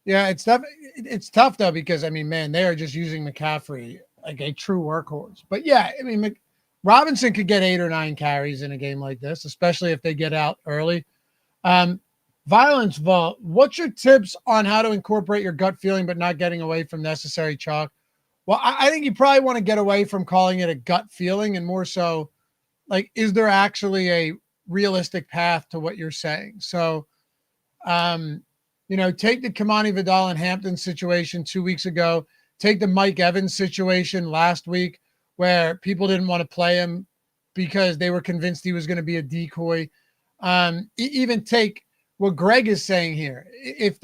Yeah, it's tough. It's tough though, because man, they are just using McCaffrey like a true workhorse. But yeah, Robinson could get 8 or 9 carries in a game like this, especially if they get out early. Violence Vault, what's your tips on how to incorporate your gut feeling but not getting away from necessary chalk? Well, I think you probably want to get away from calling it a gut feeling and more so like, is there actually a realistic path to what you're saying? So, take the Kamani Vidal and Hampton situation 2 weeks ago, take the Mike Evans situation last week where people didn't want to play him because they were convinced he was going to be a decoy. Even take what Greg is saying here. If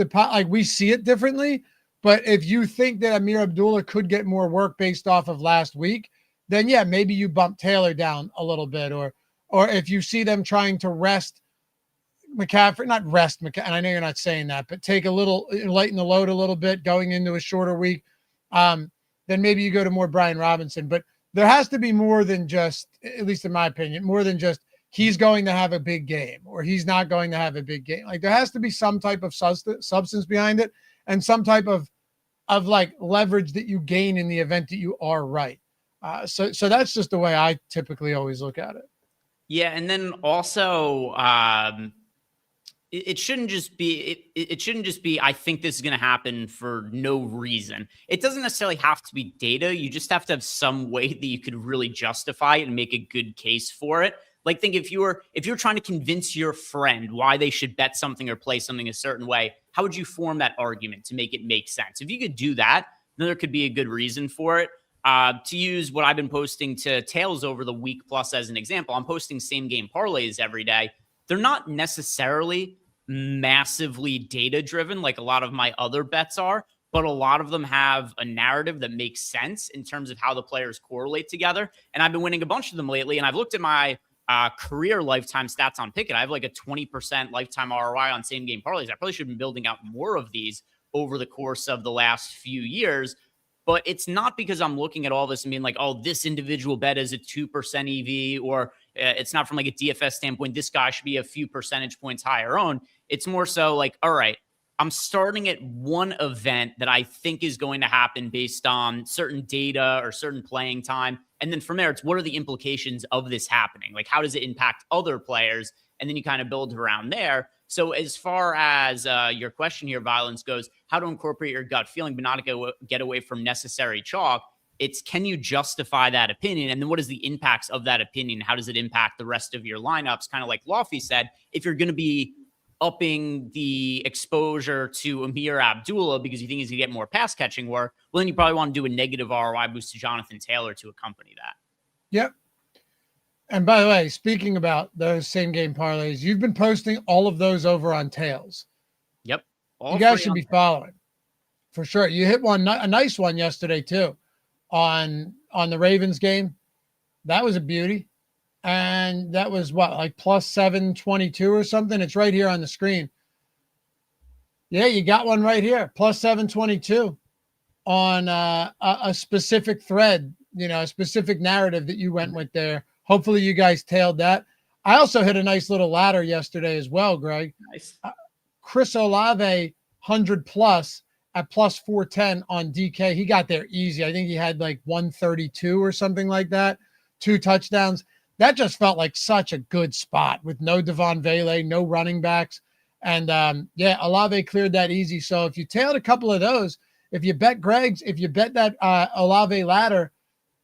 we see it differently, but if you think that Amir Abdullah could get more work based off of last week, then yeah, maybe you bump Taylor down a little bit, or if you see them trying to rest McCaffrey, not rest McCaffrey, and I know you're not saying that, but take a little, lighten the load a little bit going into a shorter week, then maybe you go to more Brian Robinson. But there has to be more than just, at least in my opinion, more than just he's going to have a big game or he's not going to have a big game. Like, there has to be some type of substance behind it and some type of like leverage that you gain in the event that you are right. So that's just the way I typically always look at it. Yeah. And then also, it shouldn't just be, it shouldn't just be, I think this is going to happen for no reason. It doesn't necessarily have to be data. You just have to have some way that you could really justify it and make a good case for it. Like, think if you're trying to convince your friend why they should bet something or play something a certain way, how would you form that argument to make it make sense? If you could do that, then there could be a good reason for it. To use what I've been posting to Tails over the week plus as an example, I'm posting same game parlays every day. They're not necessarily massively data driven like a lot of my other bets are, but a lot of them have a narrative that makes sense in terms of how the players correlate together. And I've been winning a bunch of them lately. And I've looked at my career lifetime stats on Pickett. I have like a 20% lifetime ROI on same game parlays. I probably should have been building out more of these over the course of the last few years. But it's not because I'm looking at all this and being like, oh, this individual bet is a 2% EV, or it's not from like a DFS standpoint, this guy should be a few percentage points higher owned. It's more so like, all right, I'm starting at one event that I think is going to happen based on certain data or certain playing time. And then from there, it's what are the implications of this happening? Like, how does it impact other players? And then you kind of build around there. So as far as your question here, Violence, goes, how to incorporate your gut feeling, but not get away from necessary chalk. It's, can you justify that opinion? And then what is the impacts of that opinion? How does it impact the rest of your lineups? Kind of like Lofty said, if you're going to be upping the exposure to Amir Abdullah because you think he's going to get more pass catching work, well, then you probably want to do a negative ROI boost to Jonathan Taylor to accompany that. Yep. And by the way, speaking about those same game parlays, you've been posting all of those over on Tails. Yep. You guys should be following for sure. You hit one, a nice one yesterday too, on the Ravens game. That was a beauty. And that was what, like plus 722 or something. It's right here on the screen. Yeah, you got one right here, plus 722 on a specific thread, a specific narrative that you went with there. Hopefully you guys tailed that. I also hit a nice little ladder yesterday as well, Greg. Nice. Chris Olave 100 plus at plus 410 on DK. He got there easy. I think he had like 132 or something like that. 2 touchdowns. That just felt like such a good spot with no Devon Vele, no running backs. And Olave cleared that easy. So if you tailed a couple of those, if you bet that Olave ladder,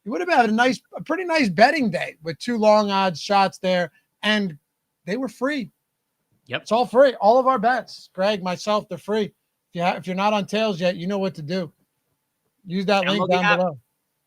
you would have had a pretty nice betting day with 2 long odds shots there, and they were free. Yep. It's all free. All of our bets, Greg, myself, they're free. If you're not on Tails yet, you know what to do. Use that link down below.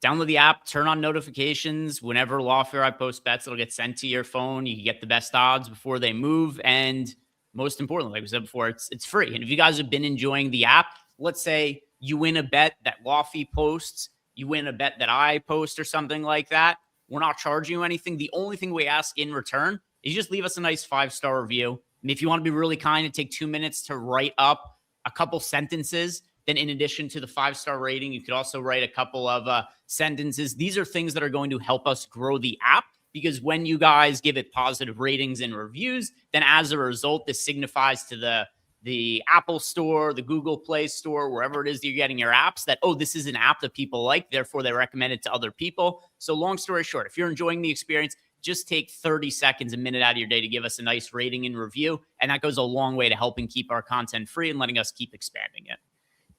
Download the app, turn on notifications. Whenever Lawfare I post bets, it'll get sent to your phone. You can get the best odds before they move. And most importantly, like we said before, it's free. And if you guys have been enjoying the app, let's say you win a bet that Lawfy posts, you win a bet that I post or something like that, we're not charging you anything. The only thing we ask in return is just leave us a nice 5-star review. And if you want to be really kind and take 2 minutes to write up a couple sentences, then in addition to the 5-star rating, you could also write a couple of sentences. These are things that are going to help us grow the app, because when you guys give it positive ratings and reviews, then as a result, this signifies to the Apple Store, the Google Play Store, wherever it is that you're getting your apps, that, oh, this is an app that people like, therefore they recommend it to other people. So long story short, if you're enjoying the experience, just take 30 seconds, a minute out of your day to give us a nice rating and review. And that goes a long way to helping keep our content free and letting us keep expanding it.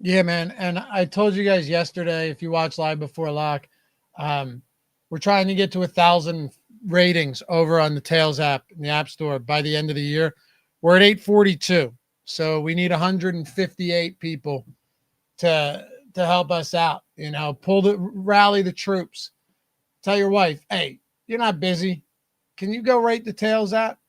Yeah, man. And I told you guys yesterday, if you watch live before lock, we're trying to get to 1,000 ratings over on the Tails app in the App Store by the end of the year. We're at 842. So we need 158 people to help us out, rally the troops. Tell your wife, hey, you're not busy. Can you go rate the Tails app?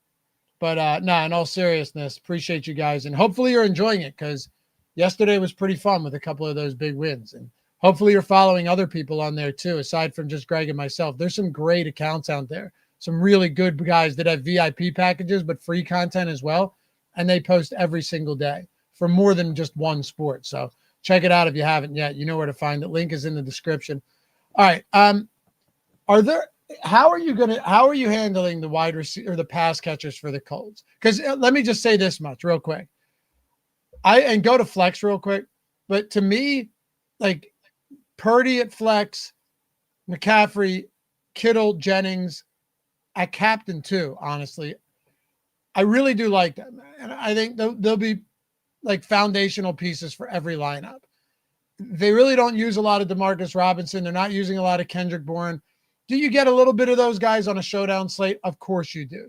But no, in all seriousness, appreciate you guys. And hopefully you're enjoying it, because yesterday was pretty fun with a couple of those big wins. And hopefully you're following other people on there too, aside from just Greg and myself. There's some great accounts out there. Some really good guys that have VIP packages, but free content as well. And they post every single day for more than just one sport. So check it out if you haven't yet. You know where to find it. Link is in the description. All right. How are you handling the wide receiver or the pass catchers for the Colts? Because let me just say this much real quick. And go to flex real quick. But to me, like Purdy at flex, McCaffrey, Kittle, Jennings at captain too, honestly. I really do like them. And I think they'll be like foundational pieces for every lineup. They really don't use a lot of Demarcus Robinson. They're not using a lot of Kendrick Bourne. Do you get a little bit of those guys on a showdown slate? Of course you do.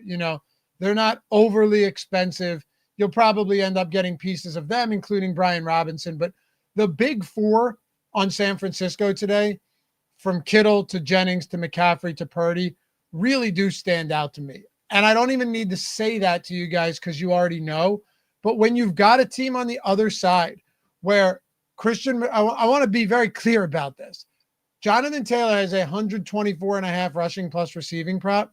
They're not overly expensive. You'll probably end up getting pieces of them, including Brian Robinson. But the big four on San Francisco today, from Kittle to Jennings to McCaffrey to Purdy, really do stand out to me. And I don't even need to say that to you guys because you already know. But when you've got a team on the other side where I want to be very clear about this. Jonathan Taylor has 124.5 rushing plus receiving prop.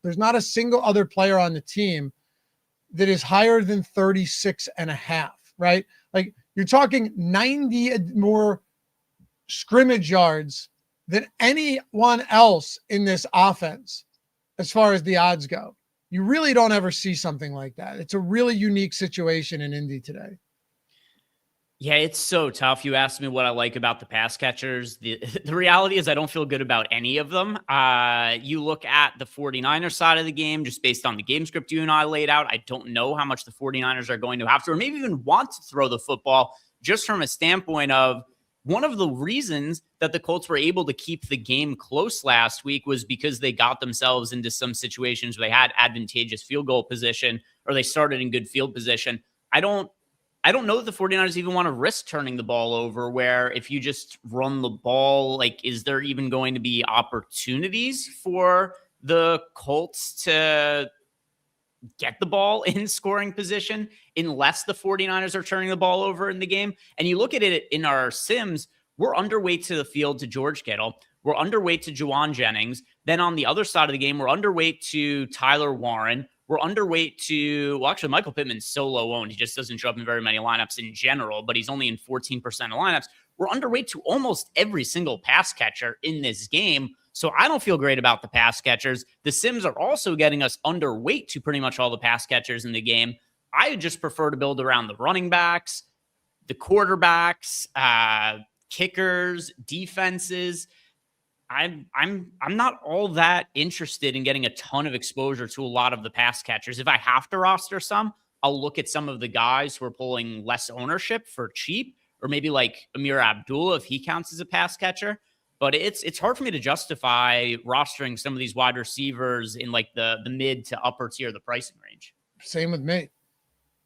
There's not a single other player on the team that is higher than 36.5, right? Like you're talking 90 more scrimmage yards than anyone else in this offense as far as the odds go. You really don't ever see something like that. It's a really unique situation in Indy today. Yeah, it's so tough. You asked me what I like about the pass catchers. The reality is I don't feel good about any of them. You look at the 49ers side of the game, just based on the game script you and I laid out, I don't know how much the 49ers are going to have to, or maybe even want to throw the football, just from a standpoint of one of the reasons that the Colts were able to keep the game close last week was because they got themselves into some situations where they had advantageous field goal position, or they started in good field position. I don't know that the 49ers even want to risk turning the ball over, where if you just run the ball, like, is there even going to be opportunities for the Colts to get the ball in scoring position unless the 49ers are turning the ball over in the game? And you look at it in our sims, we're underweight to the field to George Kittle. We're underweight to Juwan Jennings. Then on the other side of the game, we're underweight to Tyler Warren. We're underweight to, well, actually, Michael Pittman's so low owned. He just doesn't show up in very many lineups in general, but he's only in 14% of lineups. We're underweight to almost every single pass catcher in this game. So I don't feel great about the pass catchers. The sims are also getting us underweight to pretty much all the pass catchers in the game. I just prefer to build around the running backs, the quarterbacks, kickers, defenses. I'm not all that interested in getting a ton of exposure to a lot of the pass catchers. If I have to roster some, I'll look at some of the guys who are pulling less ownership for cheap, or maybe like Amir Abdullah, if he counts as a pass catcher. But it's hard for me to justify rostering some of these wide receivers in like the mid to upper tier of the pricing range. Same with me.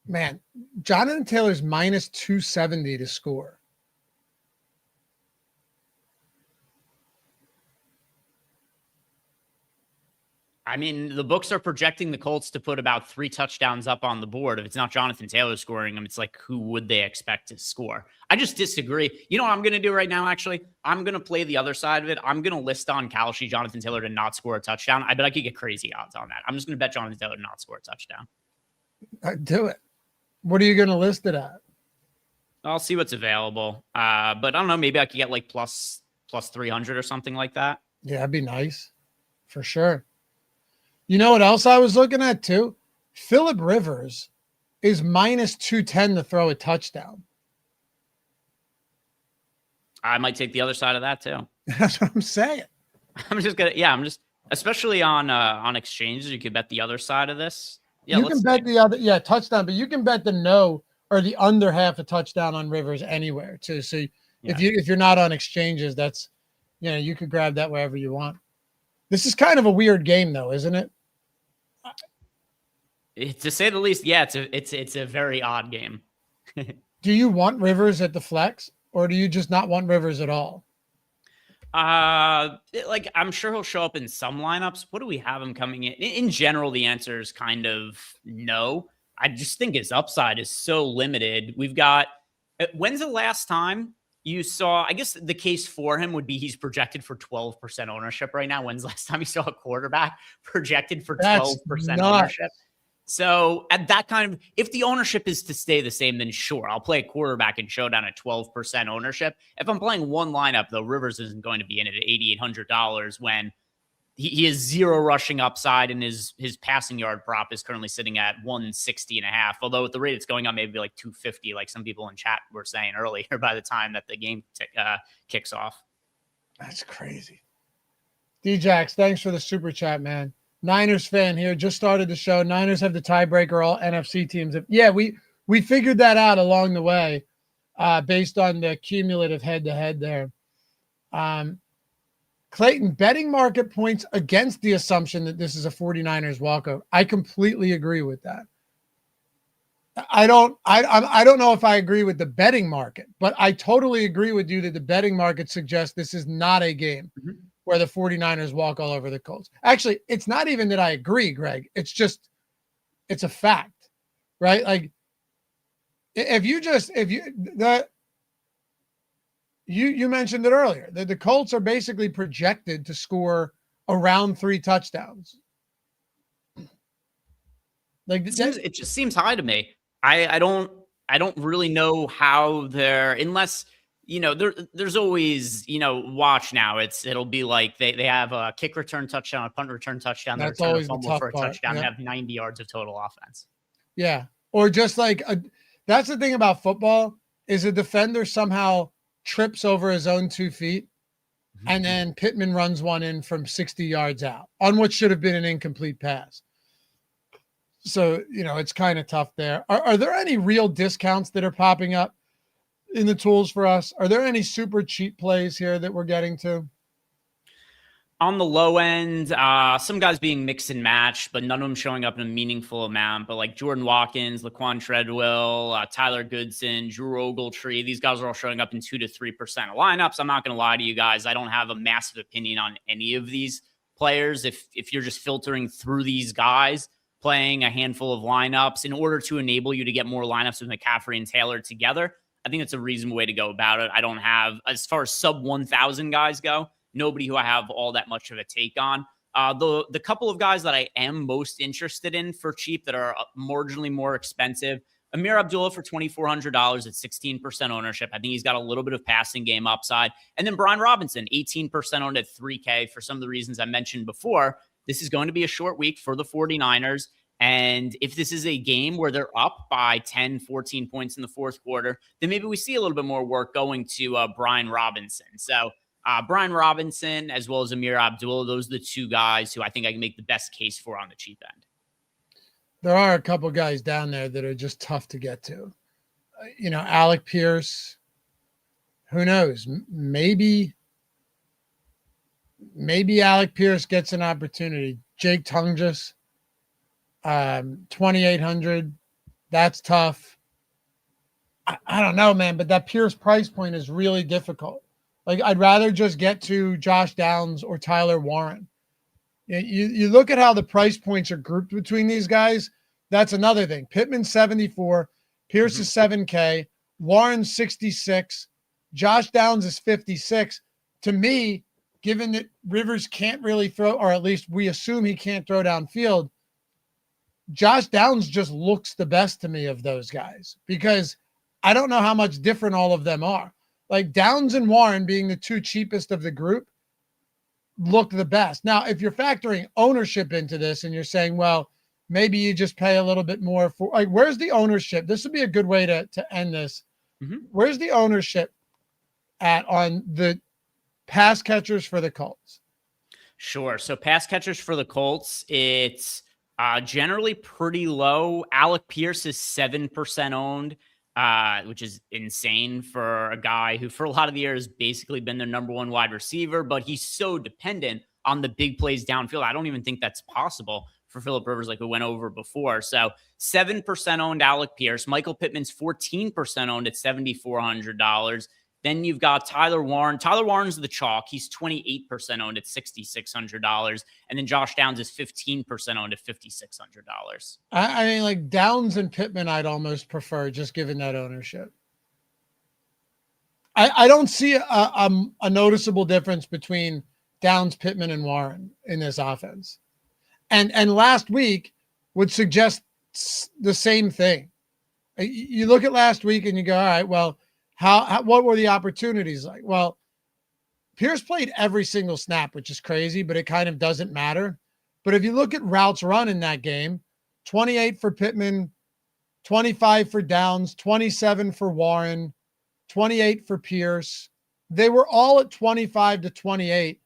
Man, Jonathan Taylor's minus 270 to score. I mean, the books are projecting the Colts to put about 3 touchdowns up on the board. If it's not Jonathan Taylor scoring them, it's like, who would they expect to score? I just disagree. You know what I'm going to do right now, actually? I'm going to play the other side of it. I'm going to list on Kalshi Jonathan Taylor to not score a touchdown. I bet I could get crazy odds on that. I'm just going to bet Jonathan Taylor to not score a touchdown. Do it. What are you going to list it at? I'll see what's available. But I don't know. Maybe I could get like plus 300 or something like that. Yeah, that'd be nice. For sure. You know what else I was looking at too? Phillip Rivers is minus 210 to throw a touchdown. I might take the other side of that too. That's what I'm saying. Especially on exchanges, you could bet the other side of this. Yeah, you can bet the other, touchdown, but you can bet the no or the under half a touchdown on Rivers anywhere too. So if you're not on exchanges, that's, you could grab that wherever you want. This is kind of a weird game, though, isn't it? To say the least, yeah, it's a very odd game. Do you want Rivers at the flex, or do you just not want Rivers at all? Like I'm sure he'll show up in some lineups. What do we have him coming in? In general, the answer is kind of no. I just think his upside is so limited. We've got when's the last time you saw? I guess the case for him would be he's projected for 12% ownership right now. When's the last time you saw a quarterback projected for 12% ownership? So at that kind of, if the ownership is to stay the same, then sure, I'll play a quarterback in Showdown at 12% ownership. If I'm playing one lineup, though, Rivers isn't going to be in it at $8,800 when he has zero rushing upside and his passing yard prop is currently sitting at 160.5. Although at the rate it's going on, maybe like 250, like some people in chat were saying earlier by the time that the game kicks off. That's crazy. D-Jax, thanks for the super chat, man. Niners fan here, just started the show. Niners have the tiebreaker, all NFC teams. Yeah, we figured that out along the way based on the cumulative head-to-head there. Clayton, betting market points against the assumption that this is a 49ers walkover. I completely agree with that. I don't know if I agree with the betting market, but I totally agree with you that the betting market suggests this is not a game where the 49ers walk all over the Colts. Actually, it's not even that I agree, Greg. It's just, it's a fact, right? Like you mentioned it earlier, that the Colts are basically projected to score around 3 touchdowns. Like it just seems high to me. I don't really know how they're, unless, there's always, watch now. It'll be like they have a kick return touchdown, a punt return touchdown. That's always the tough for a part. touchdown and have 90 yards of total offense. Yeah. Or just like, that's the thing about football is a defender somehow trips over his own 2 feet and then Pittman runs one in from 60 yards out on what should have been an incomplete pass. So, it's kind of tough there. Are there any real discounts that are popping up in the tools for us? Are there any super cheap plays here that we're getting to? On the low end, some guys being mixed and matched, but none of them showing up in a meaningful amount. But like Jordan Watkins, Laquan Treadwell, Tyler Goodson, Drew Ogletree, these guys are all showing up in 2 to 3% of lineups. I'm not going to lie to you guys. I don't have a massive opinion on any of these players. If you're just filtering through these guys, playing a handful of lineups in order to enable you to get more lineups with McCaffrey and Taylor together, I think it's a reasonable way to go about it. I don't have, as far as sub 1,000 guys go, nobody who I have all that much of a take on. The couple of guys that I am most interested in for cheap that are marginally more expensive, Amir Abdullah for $2,400 at 16% ownership. I think he's got a little bit of passing game upside. And then Brian Robinson, 18% owned at $3K for some of the reasons I mentioned before. This is going to be a short week for the 49ers. And if this is a game where they're up by 10, 14 points in the fourth quarter, then maybe we see a little bit more work going to Brian Robinson. So Brian Robinson, as well as Amir Abdullah, those are the 2 guys who I think I can make the best case for on the cheap end. There are a couple guys down there that are just tough to get to. Alec Pierce, who knows? Maybe Alec Pierce gets an opportunity. Jake Tungus, 2,800. That's tough. I don't know, man, but that Pierce price point is really difficult. Like, I'd rather just get to Josh Downs or Tyler Warren. You look at how the price points are grouped between these guys. That's another thing. Pittman 74, Pierce is 7K, Warren 66, Josh Downs is 56. To me, given that Rivers can't really throw, or at least we assume he can't throw downfield, Josh Downs just looks the best to me of those guys because I don't know how much different all of them are. Like Downs and Warren being the 2 cheapest of the group look the best. Now, if you're factoring ownership into this and you're saying, well, maybe you just pay a little bit more for, like, where's the ownership? This would be a good way to end this. Where's the ownership at on the pass catchers for the Colts? Sure. So pass catchers for the Colts, it's generally pretty low. Alec Pierce is 7% owned, which is insane for a guy who for a lot of the year has basically been their number 1 wide receiver, but he's so dependent on the big plays downfield. I don't even think that's possible for Phillip Rivers, like we went over before. So 7% owned Alec Pierce. Michael Pittman's 14% owned at $7,400. Then you've got Tyler Warren. Tyler Warren's the chalk. He's 28% owned at $6,600. And then Josh Downs is 15% owned at $5,600. I mean, like Downs and Pittman, I'd almost prefer, just given that ownership. I don't see a noticeable difference between Downs, Pittman, and Warren in this offense. And last week would suggest the same thing. You look at last week and you go, all right, well, what were the opportunities like? Well, Pierce played every single snap, which is crazy, but it kind of doesn't matter. But if you look at routes run in that game, 28 for Pittman, 25 for Downs, 27 for Warren, 28 for Pierce. They were all at 25 to 28.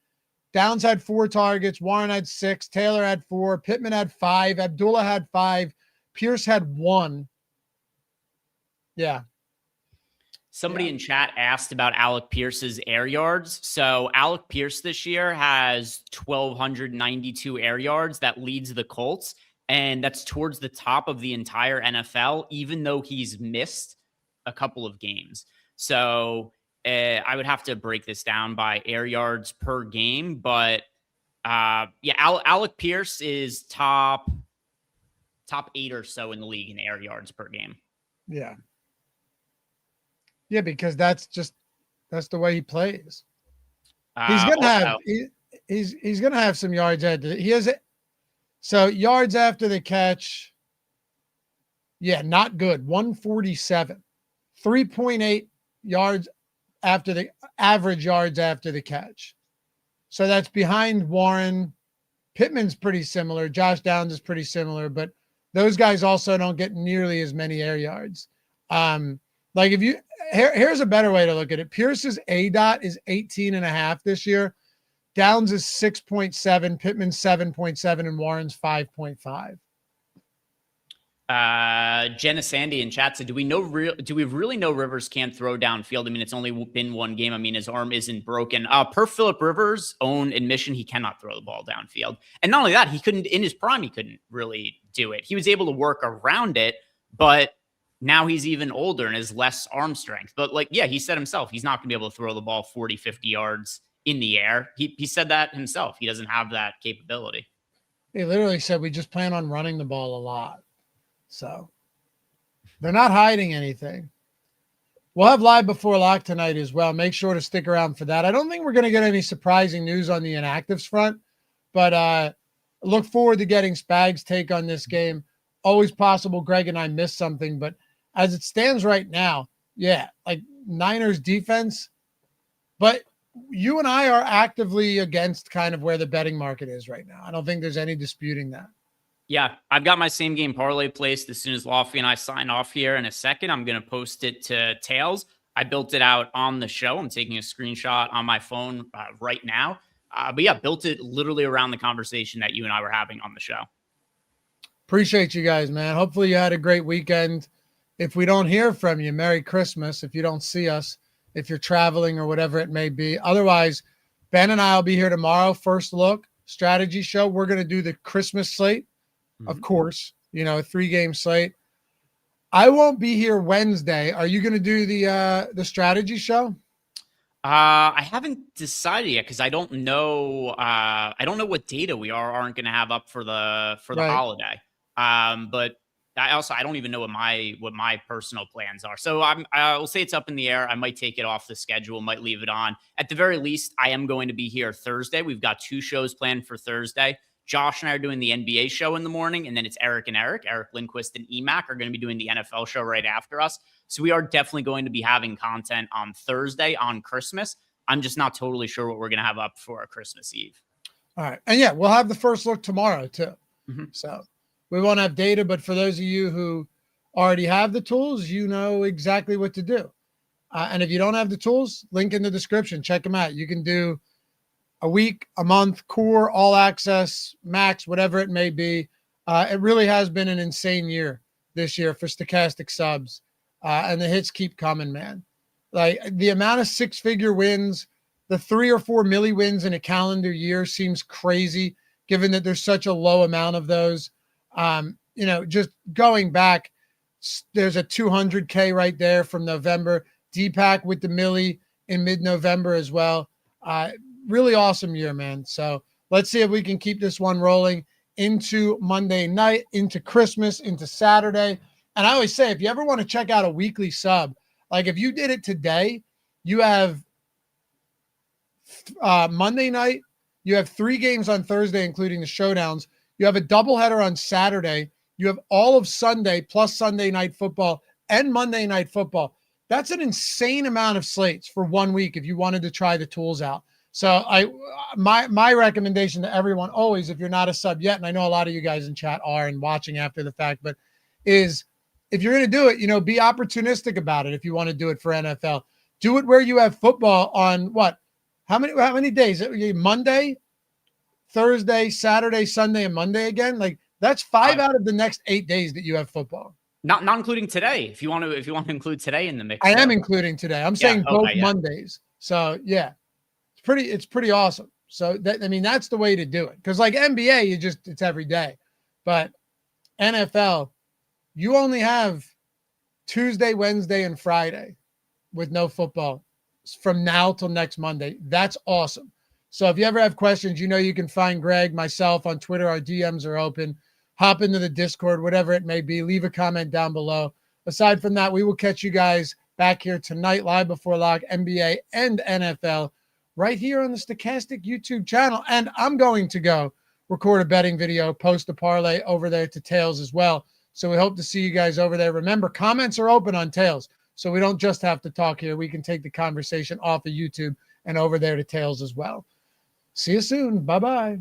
Downs had 4 targets. Warren had 6. Taylor had 4. Pittman had 5. Abdullah had 5. Pierce had 1. Yeah. Somebody in chat asked about Alec Pierce's air yards. So Alec Pierce this year has 1,292 air yards. That leads the Colts. And that's towards the top of the entire NFL, even though he's missed a couple of games. So I would have to break this down by air yards per game. But Alec Pierce is top 8 or so in the league in air yards per game. Yeah. Yeah, because that's the way he plays. He's gonna he's gonna have some yards so yards after the catch. Yeah, not good. 147, 3.8 yards after the average yards after the catch. So that's behind Warren. Pittman's pretty similar. Josh Downs is pretty similar, but those guys also don't get nearly as many air yards. Like if you here's a better way to look at it. Pierce's ADOT is 18.5 this year. Downs is 6.7, Pittman's 7.7, and Warren's 5.5. Jenna Sandy in chat said, do we really know Rivers can't throw downfield? I mean, it's only been one game. I mean, his arm isn't broken. Per Phillip Rivers' own admission, he cannot throw the ball downfield. And not only that, he couldn't, in his prime, he couldn't really do it. He was able to work around it, but now he's even older and has less arm strength. But he said himself, he's not going to be able to throw the ball 40, 50 yards in the air. He said that himself. He doesn't have that capability. He literally said, we just plan on running the ball a lot. So they're not hiding anything. We'll have live before lock tonight as well. Make sure to stick around for that. I don't think we're going to get any surprising news on the inactives front, but look forward to getting Spag's take on this game. Always possible Greg and I missed something, but as it stands right now, Niners defense, but you and I are actively against kind of where the betting market is right now. I don't think there's any disputing that. Yeah, I've got my same game parlay placed. As soon as Lofty and I sign off here in a second, I'm going to post it to Tails. I built it out on the show. I'm taking a screenshot on my phone right now. Built it literally around the conversation that you and I were having on the show. Appreciate you guys, man. Hopefully you had a great weekend. If we don't hear from you, Merry Christmas. If you don't see us, if you're traveling or whatever it may be. Otherwise, Ben and I will be here tomorrow. First look strategy show. We're going to do the Christmas slate, of course, a 3-game slate. I won't be here Wednesday. Are you going to do the strategy show? I haven't decided yet because I don't know. I don't know what data we aren't going to have up for the holiday. But I don't even know what my personal plans are. So I will say it's up in the air. I might take it off the schedule, might leave it on. At the very least, I am going to be here Thursday. We've got 2 shows planned for Thursday. Josh and I are doing the NBA show in the morning, and then it's Eric and Eric. Eric Lindquist and EMAC are going to be doing the NFL show right after us. So we are definitely going to be having content on Thursday on Christmas. I'm just not totally sure what we're going to have up for Christmas Eve. All right. And we'll have the first look tomorrow too. Mm-hmm. So we won't have data, but for those of you who already have the tools, you know exactly what to do. And if you don't have the tools, link in the description. Check them out. You can do a week, a month, core, all access, max, whatever it may be. It really has been an insane year this year for Stokastic subs. And the hits keep coming, man. Like the amount of 6-figure wins the 3 or 4 milli wins in a calendar year seems crazy, given that there's such a low amount of those. Just going back, there's a 200K right there from November. Deepak with the milli in mid-November as well. Really awesome year, man. So let's see if we can keep this one rolling into Monday night, into Christmas, into Saturday. And I always say, if you ever want to check out a weekly sub, like if you did it today, you have Monday night, you have 3 games on Thursday, including the showdowns. You have a doubleheader on Saturday. You have all of Sunday plus Sunday night football and Monday night football. That's an insane amount of slates for 1 week if you wanted to try the tools out. So my recommendation to everyone always, if you're not a sub yet, and I know a lot of you guys in chat are and watching after the fact, but is if you're going to do it, be opportunistic about it. If you want to do it for NFL, do it where you have football on what? How many days? Monday, Thursday, Saturday, Sunday, and Monday again? Like that's 5 out of the next 8 days that you have football. Not including today. If you want to include today in the mix. I am including today. I'm saying both Mondays. So yeah, it's pretty awesome. So that's the way to do it. Because like NBA, it's every day. But NFL, you only have Tuesday, Wednesday, and Friday with no football from now till next Monday. That's awesome. So if you ever have questions, you can find Greg, myself on Twitter. Our DMs are open. Hop into the Discord, whatever it may be. Leave a comment down below. Aside from that, we will catch you guys back here tonight, live before lock, NBA and NFL, right here on the Stokastic YouTube channel. And I'm going to go record a betting video, post a parlay over there to Tails as well. So we hope to see you guys over there. Remember, comments are open on Tails, so we don't just have to talk here. We can take the conversation off of YouTube and over there to Tails as well. See you soon. Bye-bye.